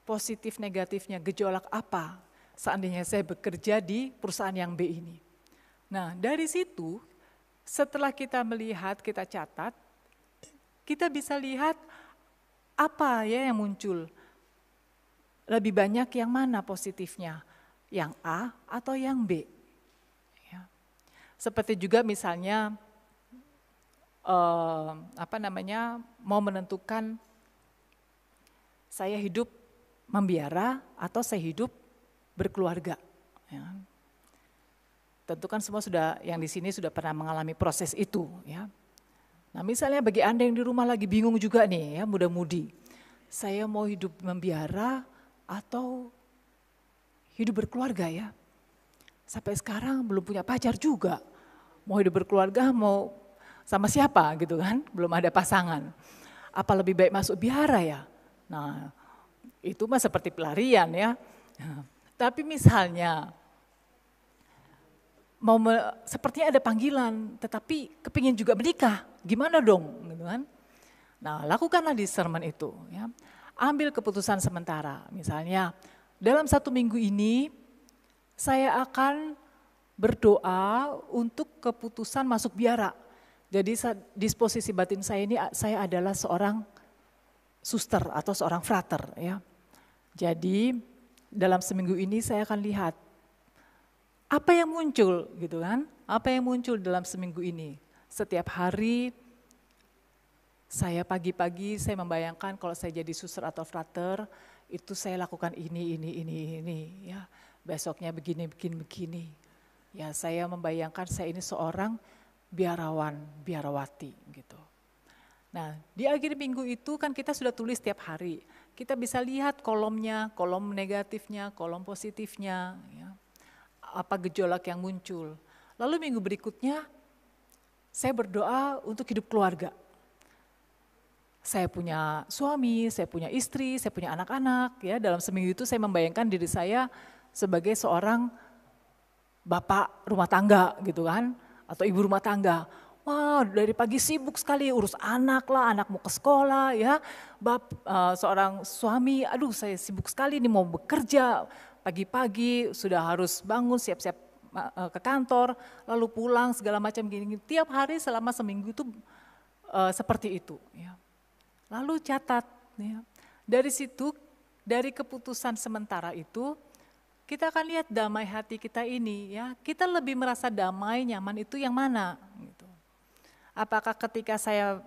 positif negatifnya, gejolak apa seandainya saya bekerja di perusahaan yang B ini. Nah dari situ, setelah kita melihat, kita catat, kita bisa lihat apa ya yang muncul. Lebih banyak yang mana positifnya? Yang A atau yang B? Ya. Seperti juga misalnya mau menentukan saya hidup membiara atau saya hidup berkeluarga. Ya. Tentu kan semua yang di sini sudah pernah mengalami proses itu. Ya. Nah misalnya bagi Anda yang di rumah lagi bingung juga nih ya, muda-mudi. Saya mau hidup membiara atau hidup berkeluarga ya. Sampai sekarang belum punya pacar juga. Mau hidup berkeluarga, mau sama siapa gitu kan, belum ada pasangan. Apa lebih baik masuk biara ya? Nah itu mah seperti pelarian ya. Tapi misalnya sepertinya ada panggilan, tetapi kepingin juga menikah, gimana dong? Gitu kan? Nah lakukanlah discernment itu. Ya. Ambil keputusan sementara, misalnya dalam 1 minggu ini saya akan berdoa untuk keputusan masuk biara. Jadi disposisi batin saya ini, saya adalah seorang suster atau seorang frater. Ya. Jadi dalam seminggu ini saya akan lihat apa yang muncul gitu kan, apa yang muncul dalam seminggu ini. Setiap hari saya pagi-pagi saya membayangkan kalau saya jadi suster atau frater, itu saya lakukan ini ya. Besoknya begini. Ya saya membayangkan saya ini seorang biarawan, biarawati gitu. Nah di akhir minggu itu kan kita sudah tulis setiap hari. Kita bisa lihat kolomnya, kolom negatifnya, kolom positifnya. Ya. Apa gejolak yang muncul. Lalu minggu berikutnya saya berdoa untuk hidup keluarga. Saya punya suami, saya punya istri, saya punya anak-anak. Ya, dalam seminggu itu saya membayangkan diri saya sebagai seorang bapak rumah tangga gitu kan, atau ibu rumah tangga. Wah dari pagi sibuk sekali urus anak lah, anak mau ke sekolah ya. Seorang suami, aduh saya sibuk sekali nih mau bekerja. Pagi-pagi sudah harus bangun siap-siap ke kantor, lalu pulang segala macam gini. Tiap hari selama seminggu itu seperti itu. Ya. Lalu catat, ya. Dari situ, dari keputusan sementara itu, kita akan lihat damai hati kita ini. Ya. Kita lebih merasa damai, nyaman itu yang mana? Gitu. Apakah ketika saya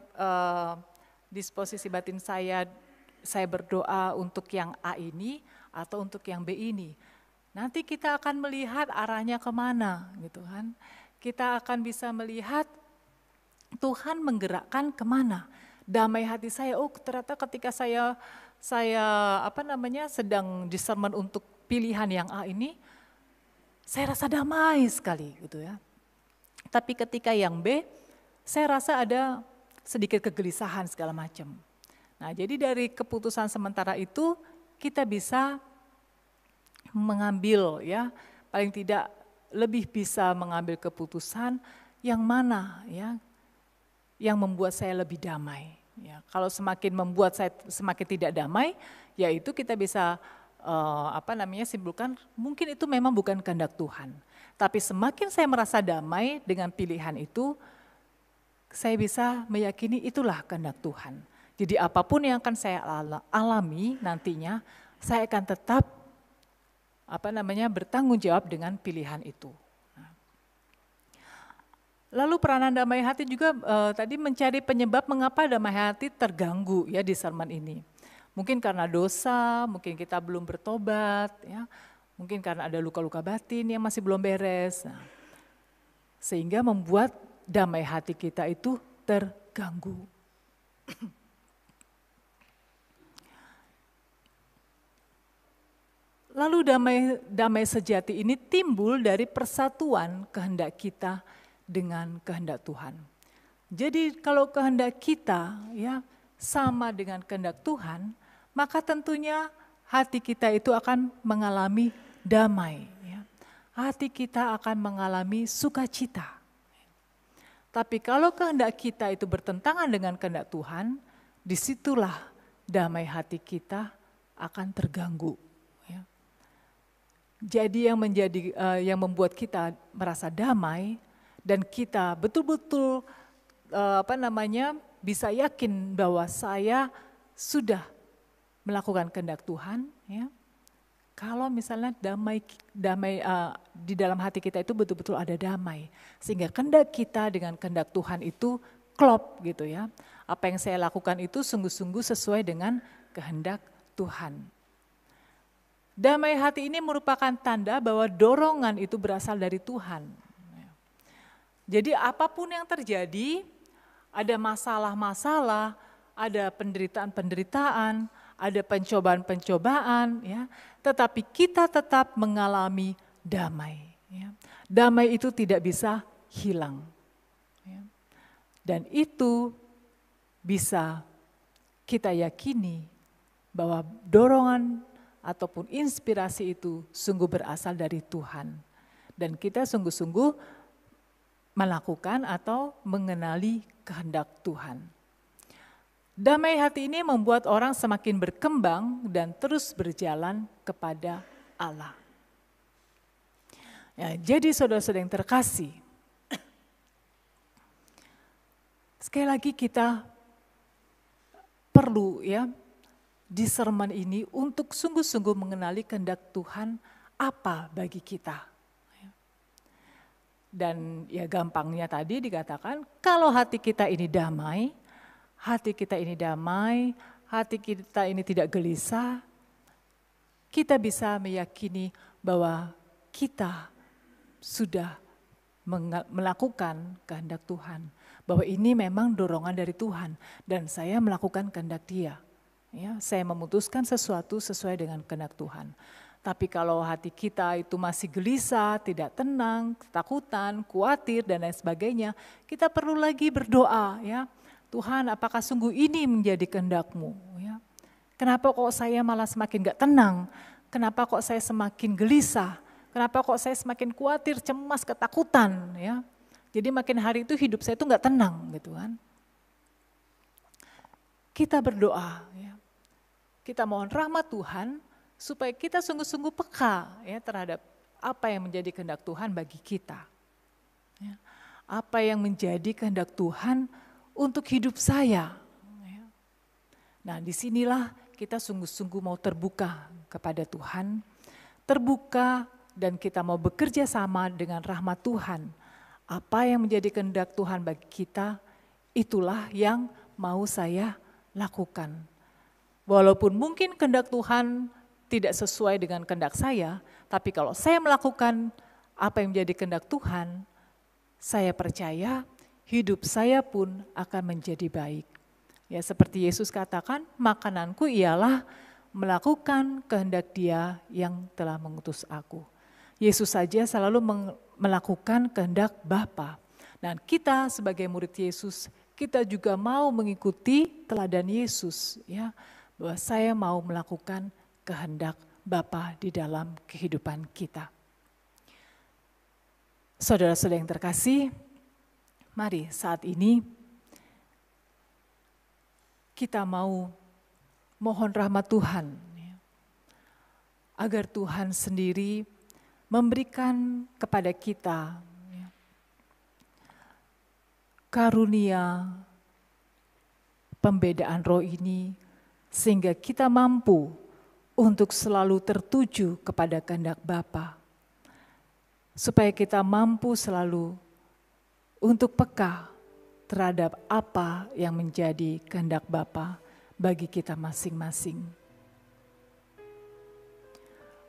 disposisi batin saya berdoa untuk yang A ini atau untuk yang B ini. Nanti kita akan melihat arahnya kemana gitu kan. Kita akan bisa melihat Tuhan menggerakkan kemana. Damai hati saya, oh ternyata ketika saya sedang discernment untuk pilihan yang A ini, saya rasa damai sekali gitu ya. Tapi ketika yang B, saya rasa ada sedikit kegelisahan segala macam. Nah, jadi dari keputusan sementara itu kita bisa mengambil ya, paling tidak lebih bisa mengambil keputusan yang mana ya, yang membuat saya lebih damai. Ya, kalau semakin membuat saya semakin tidak damai, yaitu kita bisa simpulkan mungkin itu memang bukan kehendak Tuhan. Tapi semakin saya merasa damai dengan pilihan itu, saya bisa meyakini itulah kehendak Tuhan. Jadi apapun yang akan saya alami nantinya, saya akan tetap bertanggung jawab dengan pilihan itu. Lalu peranan damai hati juga tadi mencari penyebab mengapa damai hati terganggu ya di sermon ini. Mungkin karena dosa, mungkin kita belum bertobat, ya, mungkin karena ada luka-luka batin yang masih belum beres. Nah, sehingga membuat damai hati kita itu terganggu. Lalu damai sejati ini timbul dari persatuan kehendak kita dengan kehendak Tuhan. Jadi kalau kehendak kita ya sama dengan kehendak Tuhan, maka tentunya hati kita itu akan mengalami damai. Ya. Hati kita akan mengalami sukacita. Tapi kalau kehendak kita itu bertentangan dengan kehendak Tuhan, disitulah damai hati kita akan terganggu. Ya. Jadi yang membuat kita merasa damai dan kita betul-betul bisa yakin bahwa saya sudah melakukan kehendak Tuhan, ya. Kalau misalnya damai di dalam hati kita itu betul-betul ada damai, sehingga kehendak kita dengan kehendak Tuhan itu klop gitu ya. Apa yang saya lakukan itu sungguh-sungguh sesuai dengan kehendak Tuhan. Damai hati ini merupakan tanda bahwa dorongan itu berasal dari Tuhan. Jadi apapun yang terjadi, ada masalah-masalah, ada penderitaan-penderitaan, ada pencobaan-pencobaan, ya, tetapi kita tetap mengalami damai. Ya. Damai itu tidak bisa hilang. Ya. Dan itu bisa kita yakini bahwa dorongan ataupun inspirasi itu sungguh berasal dari Tuhan. Dan kita sungguh-sungguh melakukan atau mengenali kehendak Tuhan. Damai hati ini membuat orang semakin berkembang dan terus berjalan kepada Allah. Ya, jadi saudara-saudara yang terkasih, sekali lagi kita perlu ya di sermon ini untuk sungguh-sungguh mengenali kehendak Tuhan apa bagi kita. Dan ya gampangnya tadi dikatakan kalau hati kita ini damai, hati kita ini tidak gelisah, kita bisa meyakini bahwa kita sudah melakukan kehendak Tuhan. Bahwa ini memang dorongan dari Tuhan dan saya melakukan kehendak Dia. Ya, saya memutuskan sesuatu sesuai dengan kehendak Tuhan. Tapi kalau hati kita itu masih gelisah, tidak tenang, ketakutan, khawatir dan lain sebagainya, kita perlu lagi berdoa ya. Tuhan, apakah sungguh ini menjadi kehendak-Mu? Ya. Kenapa kok saya malah semakin gak tenang? Kenapa kok saya semakin gelisah? Kenapa kok saya semakin khawatir, cemas, ketakutan? Ya. Jadi makin hari itu hidup saya itu gak tenang gitu kan. Kita berdoa, ya. Kita mohon rahmat Tuhan supaya kita sungguh-sungguh peka ya terhadap apa yang menjadi kehendak Tuhan bagi kita. Ya. Apa yang menjadi kehendak Tuhan untuk hidup saya. Nah, disinilah kita sungguh-sungguh mau terbuka kepada Tuhan, terbuka dan kita mau bekerja sama dengan rahmat Tuhan. Apa yang menjadi kehendak Tuhan bagi kita, itulah yang mau saya lakukan. Walaupun mungkin kehendak Tuhan tidak sesuai dengan kehendak saya, tapi kalau saya melakukan apa yang menjadi kehendak Tuhan, saya percaya hidup saya pun akan menjadi baik. Ya, seperti Yesus katakan, makananku ialah melakukan kehendak Dia yang telah mengutus aku. Yesus saja selalu melakukan kehendak Bapa. Dan kita sebagai murid Yesus, kita juga mau mengikuti teladan Yesus, ya, bahwa saya mau melakukan kehendak Bapa di dalam kehidupan kita. Saudara-saudara yang terkasih, mari saat ini kita mau mohon rahmat Tuhan, ya, agar Tuhan sendiri memberikan kepada kita, ya, karunia pembedaan roh ini, sehingga kita mampu untuk selalu tertuju kepada kehendak Bapa, supaya kita mampu selalu untuk peka terhadap apa yang menjadi kehendak Bapa bagi kita masing-masing.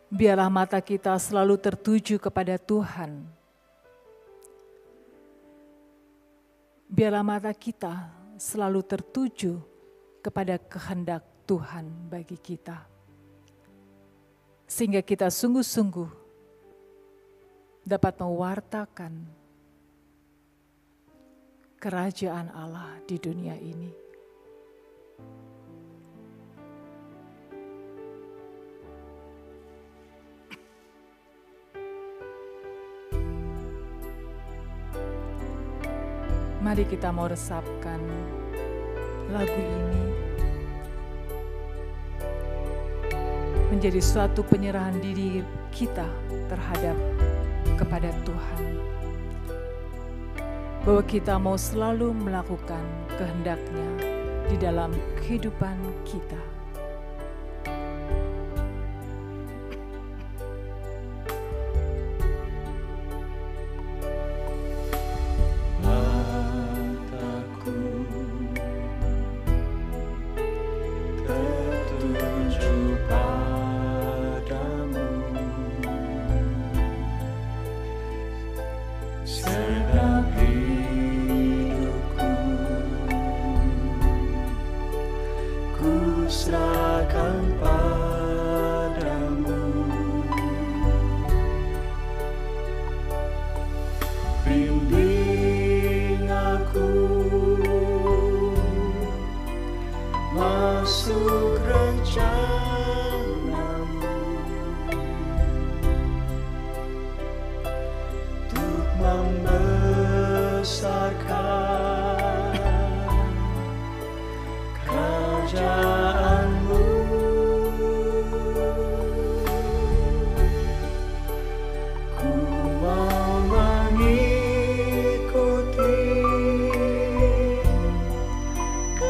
Biarlah mata kita selalu tertuju kepada Tuhan. Biarlah mata kita selalu tertuju kepada kehendak Tuhan bagi kita. Sehingga kita sungguh-sungguh dapat mewartakan kerajaan Allah di dunia ini. Mari kita mau resapkan lagu ini menjadi suatu penyerahan diri kita terhadap kepada Tuhan. Bahwa kita mau selalu melakukan kehendak-Nya di dalam kehidupan kita. Mataku tertuju padamu, segenap hidupku ku serahkan padamu. Bimbing aku masuk rencana-Mu, untuk membesarkan kerajaan-Mu. Ku mau mengikuti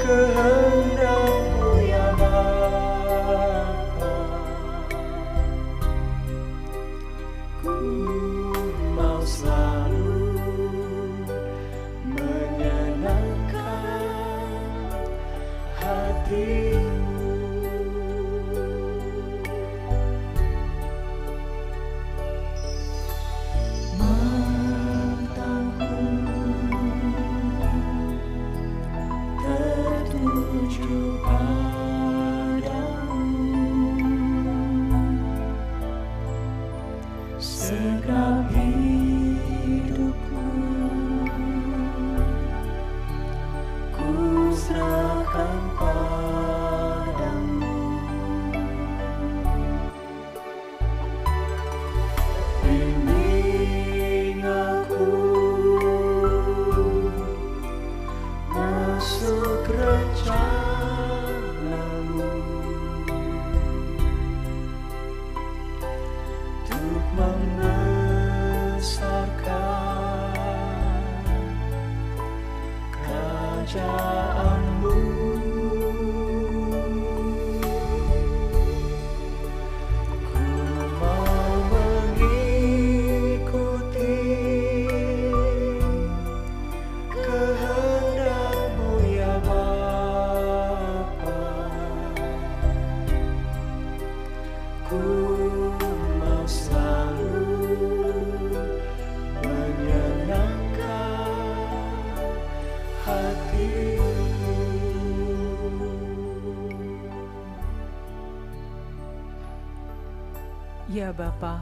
kehendak-Mu ya Bapa. Ku mau selalu menyenangkan hati-Mu. Mataku tertuju padamu, segenap hidupku ku serahkan padamu. Bimbing aku masuk rencana-Mu, untuk membesarkan kerajaan-Mu. Ku mau mengikuti kehendak-Mu ya Bapa. Ya Bapa,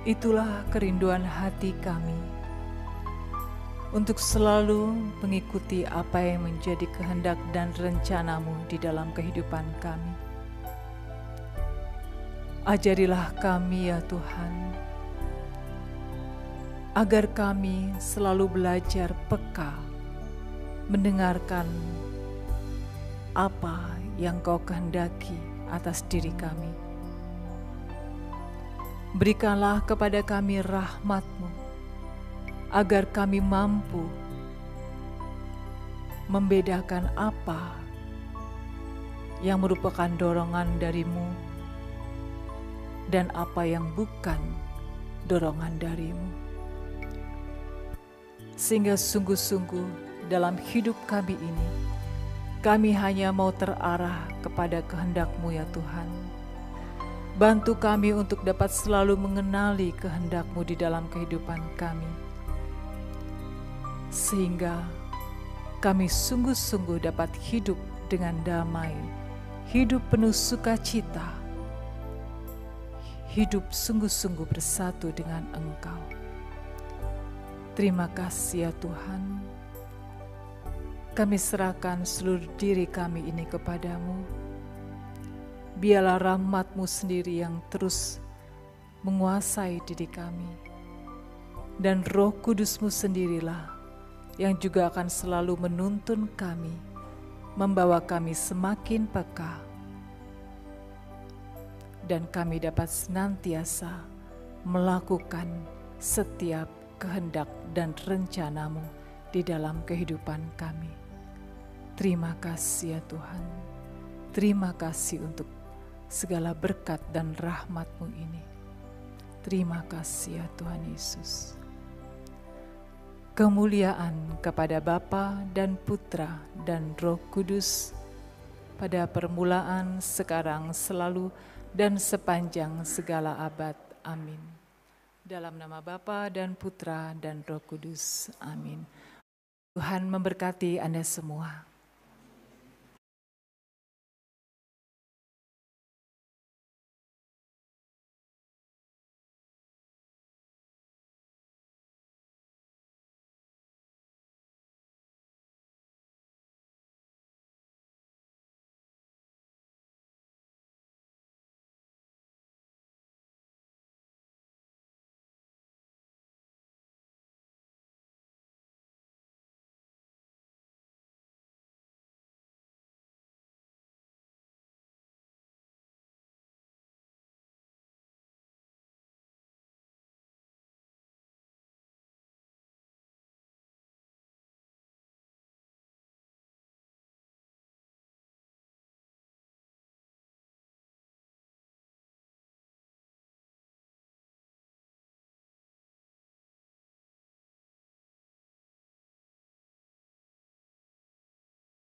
itulah kerinduan hati kami untuk selalu mengikuti apa yang menjadi kehendak dan rencana-Mu di dalam kehidupan kami. Ajarilah kami ya Tuhan, agar kami selalu belajar peka, mendengarkan apa yang Kau kehendaki atas diri kami. Berikanlah kepada kami rahmat-Mu, agar kami mampu membedakan apa yang merupakan dorongan dari-Mu dan apa yang bukan dorongan dari-Mu. Sehingga sungguh-sungguh dalam hidup kami ini, kami hanya mau terarah kepada kehendak-Mu ya Tuhan. Bantu kami untuk dapat selalu mengenali kehendak-Mu di dalam kehidupan kami. Sehingga kami sungguh-sungguh dapat hidup dengan damai, hidup penuh sukacita, hidup sungguh-sungguh bersatu dengan Engkau. Terima kasih ya Tuhan. Kami serahkan seluruh diri kami ini kepadamu. Biarlah rahmat-Mu sendiri yang terus menguasai diri kami. Dan Roh Kudus-Mu sendirilah yang juga akan selalu menuntun kami, membawa kami semakin peka. Dan kami dapat senantiasa melakukan setiap kehendak dan rencana-Mu di dalam kehidupan kami. Terima kasih ya Tuhan. Terima kasih untuk segala berkat dan rahmat-Mu ini. Terima kasih ya Tuhan Yesus. Kemuliaan kepada Bapa dan Putra dan Roh Kudus, pada permulaan, sekarang, selalu, dan sepanjang segala abad. Amin. Dalam nama Bapa dan Putra dan Roh Kudus. Amin. Tuhan memberkati Anda semua.